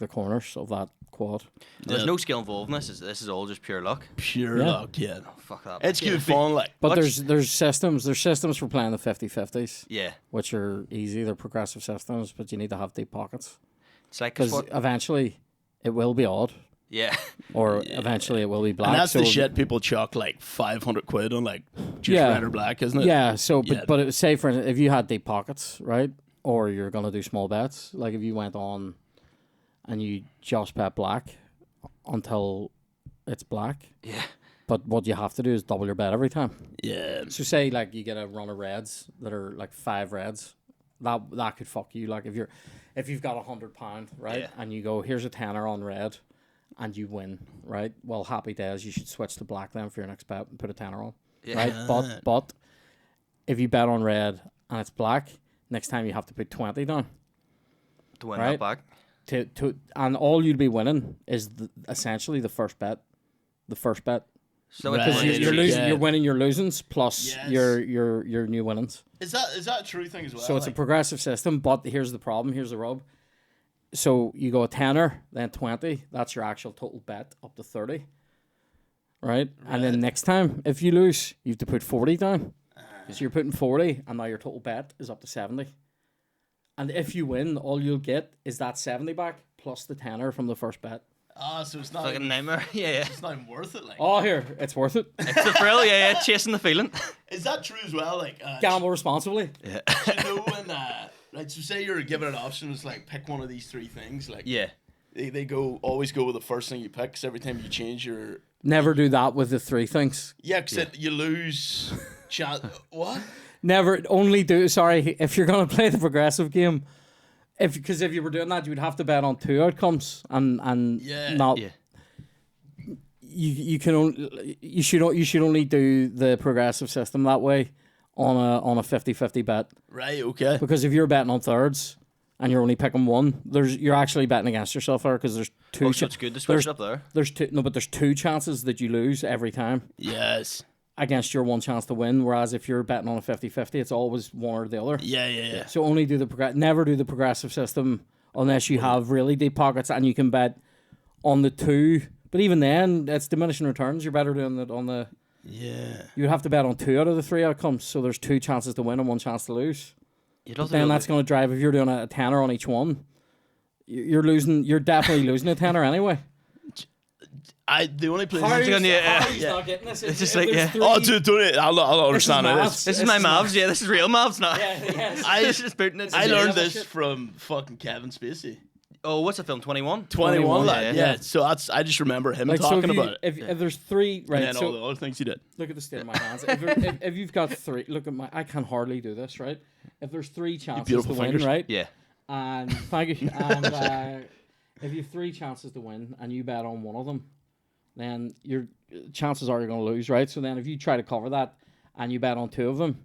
corners of that quad. There's no skill involved in this. This is all just pure luck. Pure luck, yeah. Oh, fuck that. It's good fun, like. But there's systems. There's systems for playing the 50-50s. Yeah. Which are easy. They're progressive systems, but you need to have deep pockets. It's like because eventually it will be odd. Yeah. Or eventually it will be black. And that's the shit people chuck like 500 quid on, like just red or black, isn't it? Yeah. So, but say for instance, if you had deep pockets, right, or you're gonna do small bets, like if you went on and you just bet black until it's black. Yeah. But what you have to do is double your bet every time. Yeah. So say like you get a run of reds that are like 5 reds, that could fuck you. Like if you've got £100, right, and you go, here's a tenner on red, and you win, right? Well, happy days. You should switch to black then for your next bet and put a tenner on, right? But if you bet on red and it's black, next time you have to put 20 down to win that back. And all you'd be winning is essentially the first bet. So because you're losing, you're winning your losings plus your new winnings. Is that a true thing as well? So it's a progressive system, but here's the problem. Here's the rub. So you go a tenner, then 20. That's your actual total bet up to 30. Right? And then next time, if you lose, you have to put 40 down. So you're putting 40, and now your total bet is up to 70. And if you win, all you'll get is that 70 back plus the tenner from the first bet. So it's not like a nightmare. Yeah. It's not even worth it. Like. Oh, here, it's worth it. It's the thrill, chasing the feeling. Is that true as well? Like gamble responsibly. Yeah. Do you know when like so say you're given an option, it's like pick one of these 3 things. Like they always go with the first thing you pick. Cause every time you change your. Never do that with the 3 things. Yeah, because you lose. What? Never. Only do. Sorry, if you're gonna play the progressive game. Because if you were doing that, you would have to bet on 2 outcomes and not. Yeah. You should only do the progressive system that way on a 50-50 bet. Right. Okay. Because if you're betting on thirds and you're only picking one, you're actually betting against yourself there because there's 2. Oh, so it's good to switch up there. There's 2. No, but there's 2 chances that you lose every time. Yes. Against your 1 chance to win, whereas if you're betting on a 50-50, it's always one or the other. Yeah. So only do never do the progressive system unless you have really deep pockets and you can bet on the 2. But even then, it's diminishing returns. You're better doing it on the. Yeah. You'd have to bet on 2 out of the 3 outcomes, so there's 2 chances to win and 1 chance to lose. Then that's going to drive. If you're doing a tenner on each one, you're losing. You're definitely losing a tenner anyway. The only place. How gonna- yeah, he's yeah. not getting this? It's If- just if like, there's yeah. three- Oh, dude, don't it? I'll understand it. maths. This is my mobs. Yeah, this is real mobs now. Yeah, yes. I just booting it. I Yeah, learned that this shit. from fucking Kevin Spacey. Oh, what's the film? 21. 21, lad. yeah. Yeah. So I just remember him Like, so talking if, you, about it. if there's three, And right? then all So the other things he did. look at the state of my hands. If you've got three, look at my. I can hardly do this, right? If there's three chances to beautiful win, fingers. right? Yeah. And thank you. And if you have three chances to win and you bet on one of them, then your chances are you're going to lose, right? So then if you try to cover that and you bet on two of them,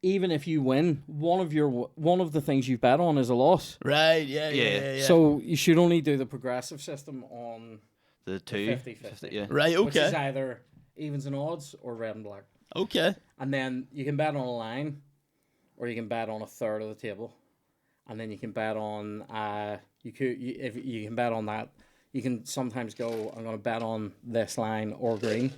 even if you win, one of the things you've bet on is a loss. Right, yeah. So you should only do the progressive system on The two. 50-50. Yeah. right, which is okay. either evens and odds or red and black. Okay. And then you can bet on a line, or you can bet on a third of the table, and then you can bet on if you can bet on that. You can sometimes go, I'm going to bet on this line or green,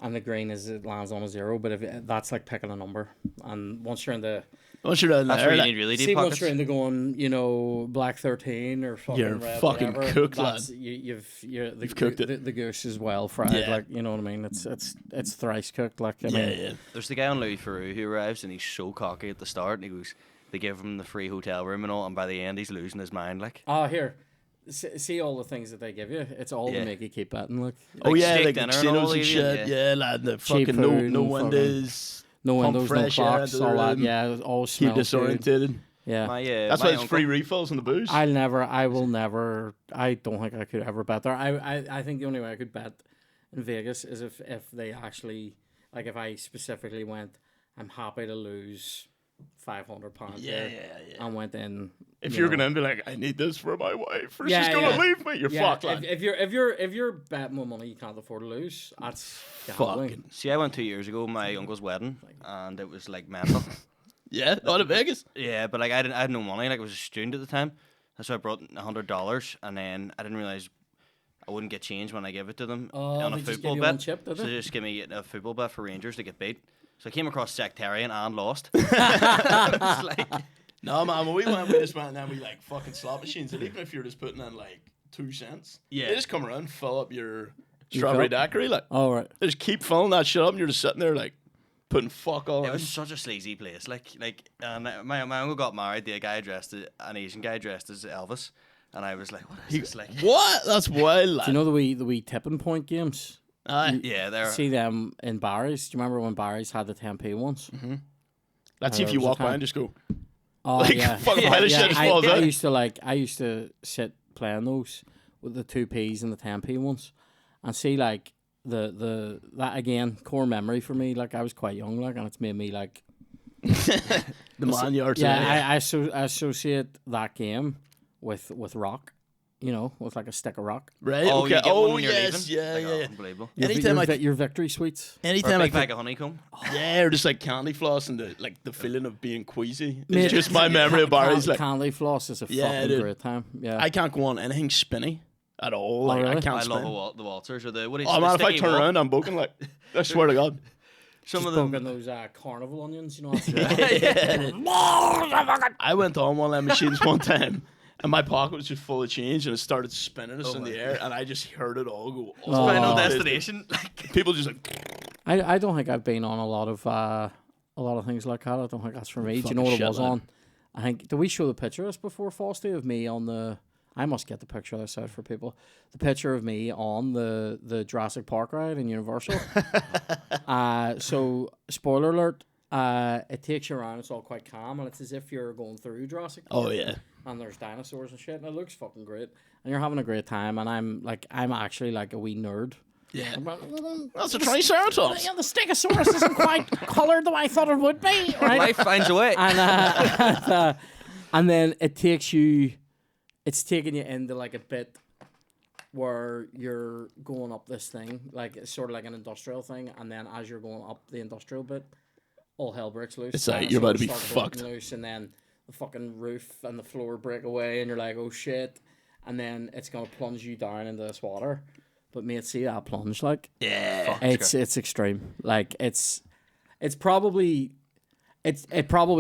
and the green it lands on a 0. But if that's like picking a number, and once you're in the Once you're down That's there, where you like, need really deep see once pockets. you're in the going, black 13 or fucking You're red, fucking whatever, cooked, that's, lad. You've cooked it. The goose is well fried, Yeah. like, you know what I mean. It's thrice cooked, like, I yeah, mean, yeah. There's the guy on Louis Theroux who arrives and he's so cocky at the start and he goes, they give him the free hotel room and all, and by the end he's losing his mind. Like, Oh, here. See all the things that they give you. It's all Yeah. to make you keep betting. Like, Oh Like yeah, steak like dinner and casinos all and of shit. you, Yeah, lad. The Cheap fucking food no and windows. no Pump windows, no fresh air clocks, into the all that. room. Yeah, it all Keep smells good. disorientated. Yeah. That's my why it's uncle- free refills on the booze. I will never. I don't think I could ever bet there. I think the only way I could bet in Vegas is if they actually, like, if I specifically went, I'm happy to lose £500 yeah, here, yeah. and went in. If you you're know. gonna be like, I need this for my wife, or Yeah, she's gonna yeah. leave me, you're Yeah, fucked, lad. if you're betting more money you can't afford to lose, that's gambling. Fucking see, I went 2 years ago, my uncle's wedding, and it was like mental. yeah, out of Vegas. Yeah, but like I had no money. Like I was a student at the time, so I brought $100, and then I didn't realize I wouldn't get change when I gave it to them Oh, on a they just football give you bet. one chip, did So they? they just give me a football bet for Rangers to get beat. So I came across sectarian and lost. It's like, No, man, when we just went and then we like fucking slot machines, and even if you're just putting in like 2 cents, Yeah. they just come around, fill up your strawberry cup? daiquiri, like All right. they just keep filling that shit up, and you're just sitting there like putting fuck all it in. was such a sleazy place. My uncle got married. The guy dressed as an Asian guy dressed as Elvis, and I was like, what is this? Like, What? That's wild, lad. Do you know the wee tipping point games? Aye. yeah, they're See them in Barry's. Do you remember when Barry's had the 10p ones? That's if you there was a walk by time- and just go, Oh like, yeah, fucking pile of shit just I, falls I out. used to sit playing those with the 2p's and the 10p ones, and see like the that again core memory for me. Like I was quite young, like, and it's made me like the man you are today. yeah. I associate that game with rock, with like a stick of rock. Right, oh, okay. you get one Oh, when you're yes, leaving? yeah, Like, yeah, oh, yeah. unbelievable. Anytime your victory sweets. Or a Anytime I big bag think, of honeycomb. yeah, or just like candy floss and the feeling of being queasy. It's Mate, just my memory of Barry's like, candy floss is a Yeah, fucking dude. great time. Yeah, I can't go on anything spinny at all. Like, really? I can't I spin. love the waltzers or the what is Oh man, if I sticky turn wall. around, I'm broken. Like, I swear to God. Some just of them. poking those carnival onions. I went on one of them machines one time, and my pocket was just full of change, and it started spinning us in the air, and I just heard it all go. Oh. Final Oh. destination. Like, People just like, I don't think I've been on a lot of things like that. I don't think that's for me. Do you know what Fucking it was shit, lad. on? I think, did we show the picture of this before, Frosty, of me on the? I must get the picture of this out for people. The picture of me on the Jurassic Park ride in Universal. So spoiler alert. It takes you around. It's all quite calm, and it's as if you're going through Jurassic Park. oh yeah. And there's dinosaurs and shit, and it looks fucking great. And you're having a great time, and I'm actually like a wee nerd. Yeah. But, That's a Triceratops. yeah, the Stegosaurus isn't quite coloured the way I thought it would be, right? life finds a way. And then it's taking you into like a bit where you're going up this thing, like it's sort of like an industrial thing, and then as you're going up the industrial bit, all hell breaks loose. It's like you're about to be Dinosaurs start breaking fucked. loose, and then the fucking roof and the floor break away, and you're like, oh shit, and then it's gonna plunge you down into this water. But mate, see that plunge, like Yeah. it's extreme. Like it probably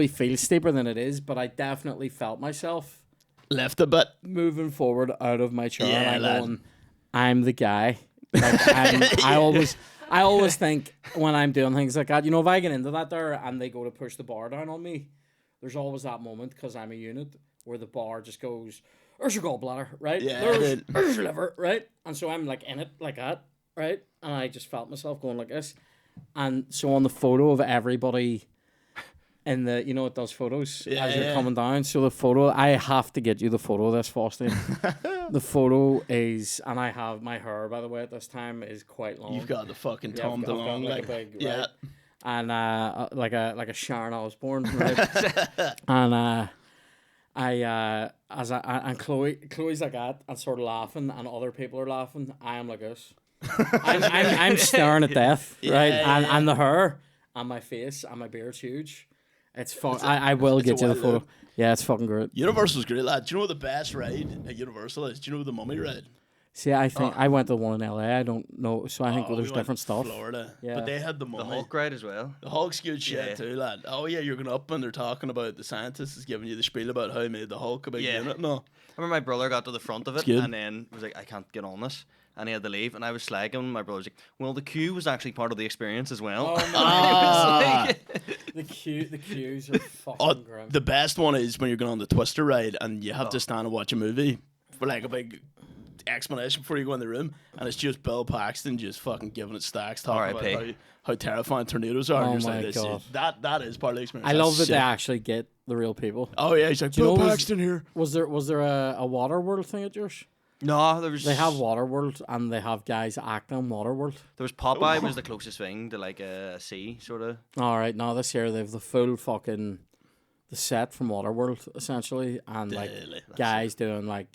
feels steeper than it is, but I definitely felt myself Left a bit. moving forward out of my chair, Yeah, and lad. I'm going, I'm the guy. Like, I always think when I'm doing things like that, you know, if I get into that there and they go to push the bar down on me, there's always that moment, because I'm a unit, where the bar just goes, there's your gallbladder, right? Yeah, there's your liver, right? And so I'm like in it like that, right? And I just felt myself going like this. And so on the photo of everybody in the, you know, it does photos as you're coming down. So the photo, I have to get you the photo of this, Faustine. The photo is, and I have my hair, by the way, at this time is quite long. You've got the fucking Tom I've got DeLonge, like a big, yeah. right? And like a Ciaran Osborne, right? And and Chloe's like that and sort of laughing, and other people are laughing. I am like this. I'm staring at death, right? And the hair and my face and my beard's huge. It's fun. I will get you the photo. Yeah, it's fucking great. Universal's great, lad. Do you know what the best ride at Universal is? Do you know the Mummy ride? See, I think I went to the one in LA. I don't know, so I think there's different stuff. Florida, Yeah. but they had the The Mummy. Hulk ride as well. The Hulk's good shit too, lad. Oh yeah, you're going up and they're talking about, the scientist is giving you the spiel about how he made the Hulk a big unit. No, I remember my brother got to the front of it and then was like, I can't get on this. And he had to leave, and I was slagging him. My brother was like, well, the queue was actually part of the experience as well. Oh, the queues are fucking grim. the best one is when you're going on the Twister ride and you have to stand and watch a movie for like a big explanation before you go in the room, and it's just Bill Paxton just fucking giving it stacks, talking about how terrifying tornadoes are. Oh and you're my like, God. that is part of the experience. I love that sick. they actually get the real people. Oh yeah, he's like, Do you Bill know, Paxton here. Was there a Waterworld thing at yours? No, there was. They have Waterworld, and they have guys acting Waterworld. There was Popeye was the closest thing to like a sea sort of. All right, now this year they have the full fucking the set from Waterworld essentially, and like guys doing like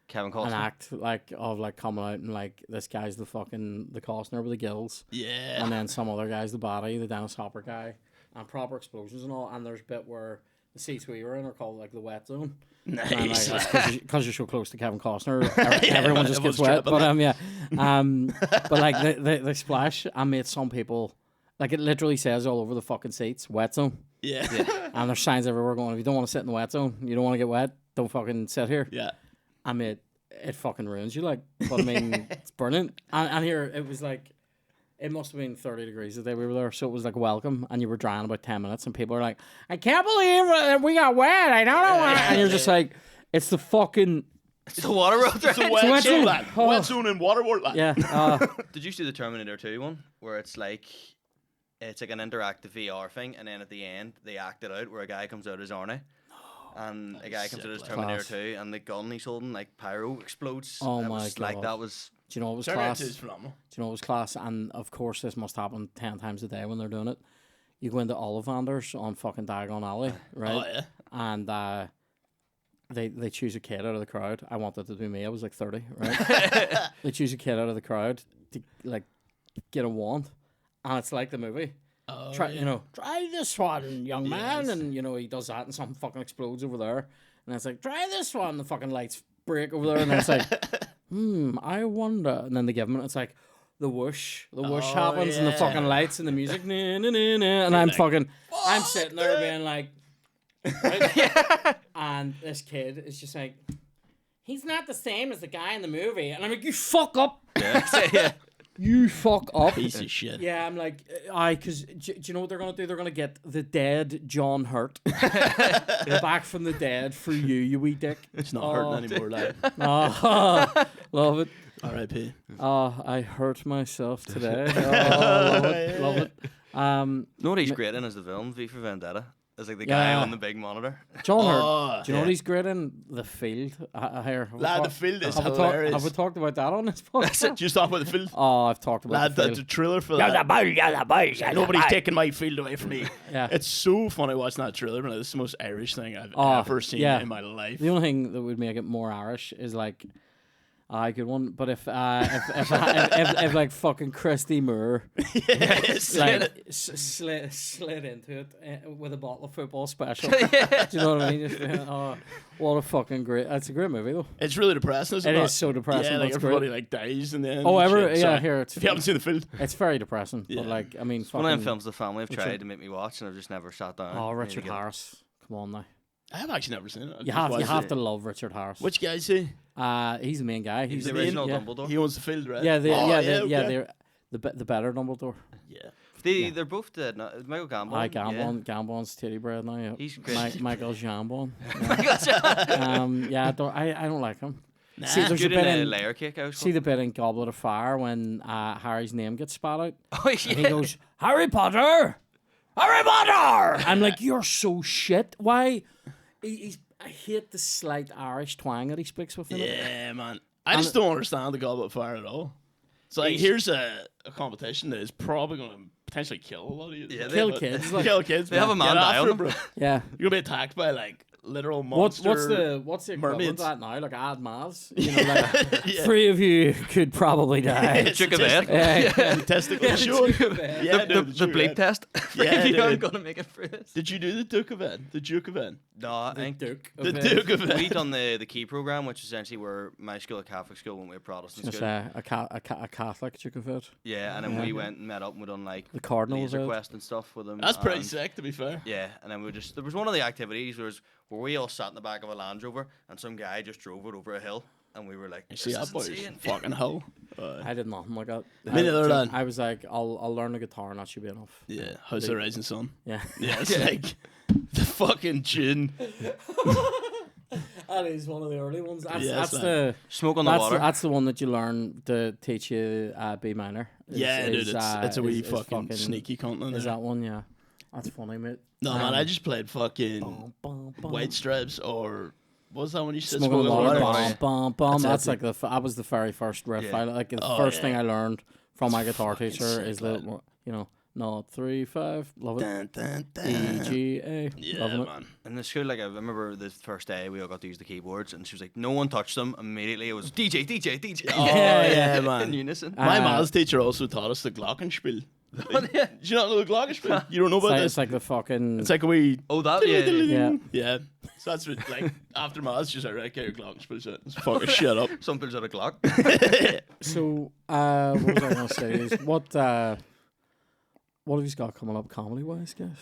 Kevin Costner. an act like of like coming out and like this guy's the Costner with the gills, Yeah, and then some other guy's the body, the Dennis Hopper guy, and proper explosions and all. And there's a bit where the seats we were in are called like the wet zone. nice. Because you're so close to Kevin Costner, everyone just gets wet. But but like they splash. I made some people, like, it literally says all over the fucking seats, wet zone. Yeah. And there's signs everywhere going, if you don't want to sit in the wet zone, you don't want to get wet, don't fucking sit here. Yeah. I mean, it fucking ruins you, like. But I mean, it's brilliant. And here it was like, it must have been 30 degrees the day we were there, so it was like welcome, and you were dry in about 10 minutes, and people are like, I can't believe we got wet, I don't know why. And you're just like, it's the fucking... It's the Waterworld. It's a Right? wet zone, zone. lad. Oh. Wet zone in Waterworld, lad. Yeah. Did you see the Terminator 2 one where it's like an interactive VR thing, and then at the end they act it out where a guy comes out as Arnie. And a guy comes out as Terminator Class. 2, and the gun he's holding, like, pyro explodes. Oh It my was, like, God. that was... Do you know what was Terminator class? 2 Do is phenomenal. you know what was class? And of course this must happen 10 times a day when they're doing it. You go into Ollivanders on fucking Diagon Alley, right? Oh yeah. And they choose a kid out of the crowd. I wanted it to be me. I was like 30, right? They choose a kid out of the crowd to like get a wand, and it's like the movie. Oh, Try this one, young man, and he does that, and something fucking explodes over there, and it's like, try this one. The fucking lights break over there, and then it's like, I wonder, and then they give him it. It's like the whoosh happens, and the fucking lights and the music, and I'm sitting there being like. Right? And this kid is just like, he's not the same as the guy in the movie, and I'm like, you fuck up. Yeah. You fuck up. Piece of shit. Yeah, I'm like, because do you know what they're gonna do? They're gonna get the dead John Hurt back from the dead for you, you wee dick. It's not hurting anymore, lad. Oh, love it. R.I.P. I hurt myself today. Love it. Love it. You know what he's great in as the villain, V for Vendetta? It's like the guy on the big monitor. John Hurt. Do you know what he's great in? The Field. Here. Lad, the Field is have hilarious. Have we talked about that on this podcast? Just talk about the Field. Oh, I've talked about Lad, the the Field. trailer for that. Nobody's taking my field away from me. Yeah. It's so funny watching that trailer, but it's the most Irish thing I've ever seen in my life. The only thing that would make it more Irish is like, good one. But if like fucking Christy Moore, like slid into it with a bottle of football special. Do you know what I mean? Just, what a fucking great! It's a great movie though. It's really depressing, isn't it? It is so depressing. Yeah, but like it's everybody great. like dies in the end. Oh, and ever? shit. Yeah, Sorry. here. If you haven't seen the Field, It's very depressing. Yeah. But like, I mean, One of them fucking. films the family have tried to make me watch, and I've just never sat down. Oh, I need to Richard get it. Harris. Come on now. I have actually never seen it. You have to love Richard Harris. Which guy is he? He's the main guy. He's the the original yeah. Dumbledore. He owns the field, right? Yeah, okay. they're the better Dumbledore. Yeah. They're both dead. No, Michael Gambon. Hi, Gambon's titty bread now. Yeah. He's great. Michael Jambon. Yeah. I don't like him. Nah. See, there's a Good bit in in layer cake. I was see the bit in Goblet of Fire when Harry's name gets spat out. Oh yeah. And he goes, Harry Potter! Harry Potter! I'm like, you're so shit. Why? I hate the slight Irish twang that he speaks with. Yeah, man. I just don't understand the Goblet of Fire at all. It's like, here's a competition that is probably going to potentially kill a lot of you. Yeah, Kill kids. Like, Kill kids. They have a man die on them. bro. yeah. You're going to be attacked by, like, literal monster. What's the equivalent mermaids. of that now? Like Ad Maz? You know, like, 3 of you could probably die. Trick of it. Testicle show. Yeah, The bleep test. Yeah, You aren't dude. gonna make it through this. Did you do the Duke event? The Duke event? No, I think Duke. The Duke event. we done the key program, which essentially were my school, a Catholic school, when we were Protestant Just school. a Catholic chick of it. Yeah, and then we went and met up and we done like The Cardinals. laser quest and stuff with them. That's pretty and- sick, to be fair. Yeah, and then there was one of the activities where we all sat in the back of a Land Rover and some guy just drove it over a hill and we were like, You this see is that, boys? insane. Fucking hell. I did nothing like that. Me neither, lad. I was like, I'll learn the guitar and that should be enough. Yeah, House of the Rising Sun. Yeah. Yeah, it's like the fucking tune. That is one of the early ones. That's, Yeah, that's it's the Smoke on the water. that's the one that you learn to teach you B minor. Yeah, dude, it's a wee is fucking sneaky continent. Is that one? Yeah, that's funny, mate. No, man, I just played fucking Bum, bum, bum. White Stripes or what was that one you said? Smoking Smoking water. Water? Bum, bum, bum. That's That's like that was the very first riff. Yeah. I like the Oh, first yeah. thing I learned from my guitar Fucking teacher sick, is lad. the 0 3 5 love it Dun, dun, dun. E G A Yeah, loving it. man. In the school, like I remember the first day we all got to use the keyboards and she was like, no one touched them. Immediately it was DJ, DJ, DJ. Oh, Yeah, yeah, In man. unison. My Uh, maths teacher also taught us the Glockenspiel. Like, do you not know the Glockenspiel? You don't know about It's this? like the fucking It's like a wee... Oh, that, yeah. yeah. Yeah. So that's what, like, after maths, just like, right, get your Glockenspiel set. Just fucking shut up. Something's at a clock. So what was I gonna say is what have you got coming up comedy wise, guys?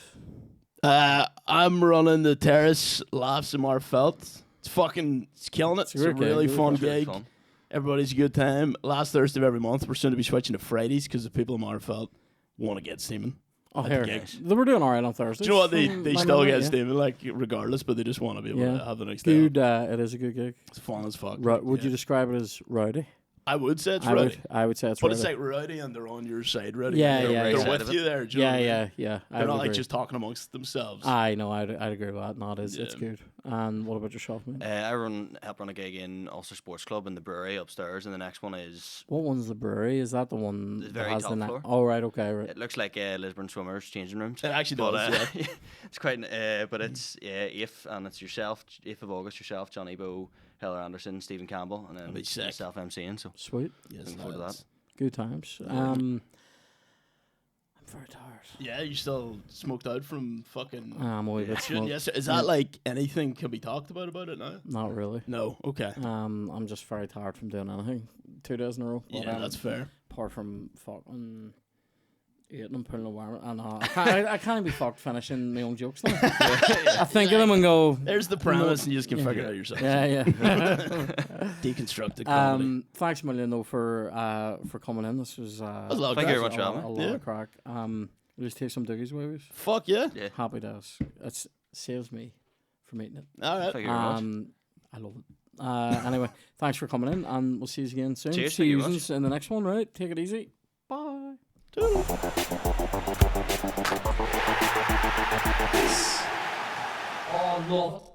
I'm running the Terrace Laughs in Marfelt. It's killing it. It's a It's a great gig, really really fun It's really gig. fun. Everybody's a good time. Last Thursday of every month. We're soon to be switching to Fridays because the people in Marfelt want to get steaming. Oh, At the here gigs. they were doing alright on Thursday. Do you know what? They still get steaming, like, regardless, but they just want to be able Yeah. to have the next day. Good. It is a good gig. It's fun as fuck. Would Yeah. you describe it as rowdy? I would say it's I rowdy. would say it's But rowdy. it's like rowdy and they're on your side rowdy. Yeah, they're, yeah, They're yeah. with you there. Do you know what I mean? yeah. I They're would not like agree. just talking amongst themselves. I know. I'd agree with that. No, it's Yeah. good. And what about yourself, mate? I help run a gig in Ulster Sports Club in the brewery upstairs, and the next one is What one's the brewery? Is that the one The that very has top the floor. Oh, right. Okay. Right. it looks like Lisburn Swimmers changing rooms. It actually But, does, yeah. it's quite, but it's If, and it's yourself, 8th of August, yourself, Johnny Bow, Heather Anderson, Stephen Campbell, and then That'd be sick. myself MCing. So Sweet. Yes, looking forward to lads. that. Good times. I'm very tired. Yeah, you still smoked out from fucking... I'm a wee bit shooting smoked. yes, is that like anything can be talked about it now? Not really. No, okay. I'm just very tired from doing anything 2 days in a row. But, Yeah, that's fair. Apart from fucking eating and pulling a wire. I can't be fucked finishing my own jokes now. I think of them and go, There's the premise, and you just can Yeah. figure it out yourself. yeah. Deconstructed comedy. Thanks a million though for coming in. This was was a lot of Thank you very crack. much for having a me. lot Yeah. of crack. We'll just take some doogies with us. Fuck yeah. Yeah. Happy days. It saves me from eating it. All right. Thank you very much. I love it. Anyway, thanks for coming in, and we'll see you again soon. Cheers, See thank you you very much. in the next one. Right, take it easy. Bye. Oh, love.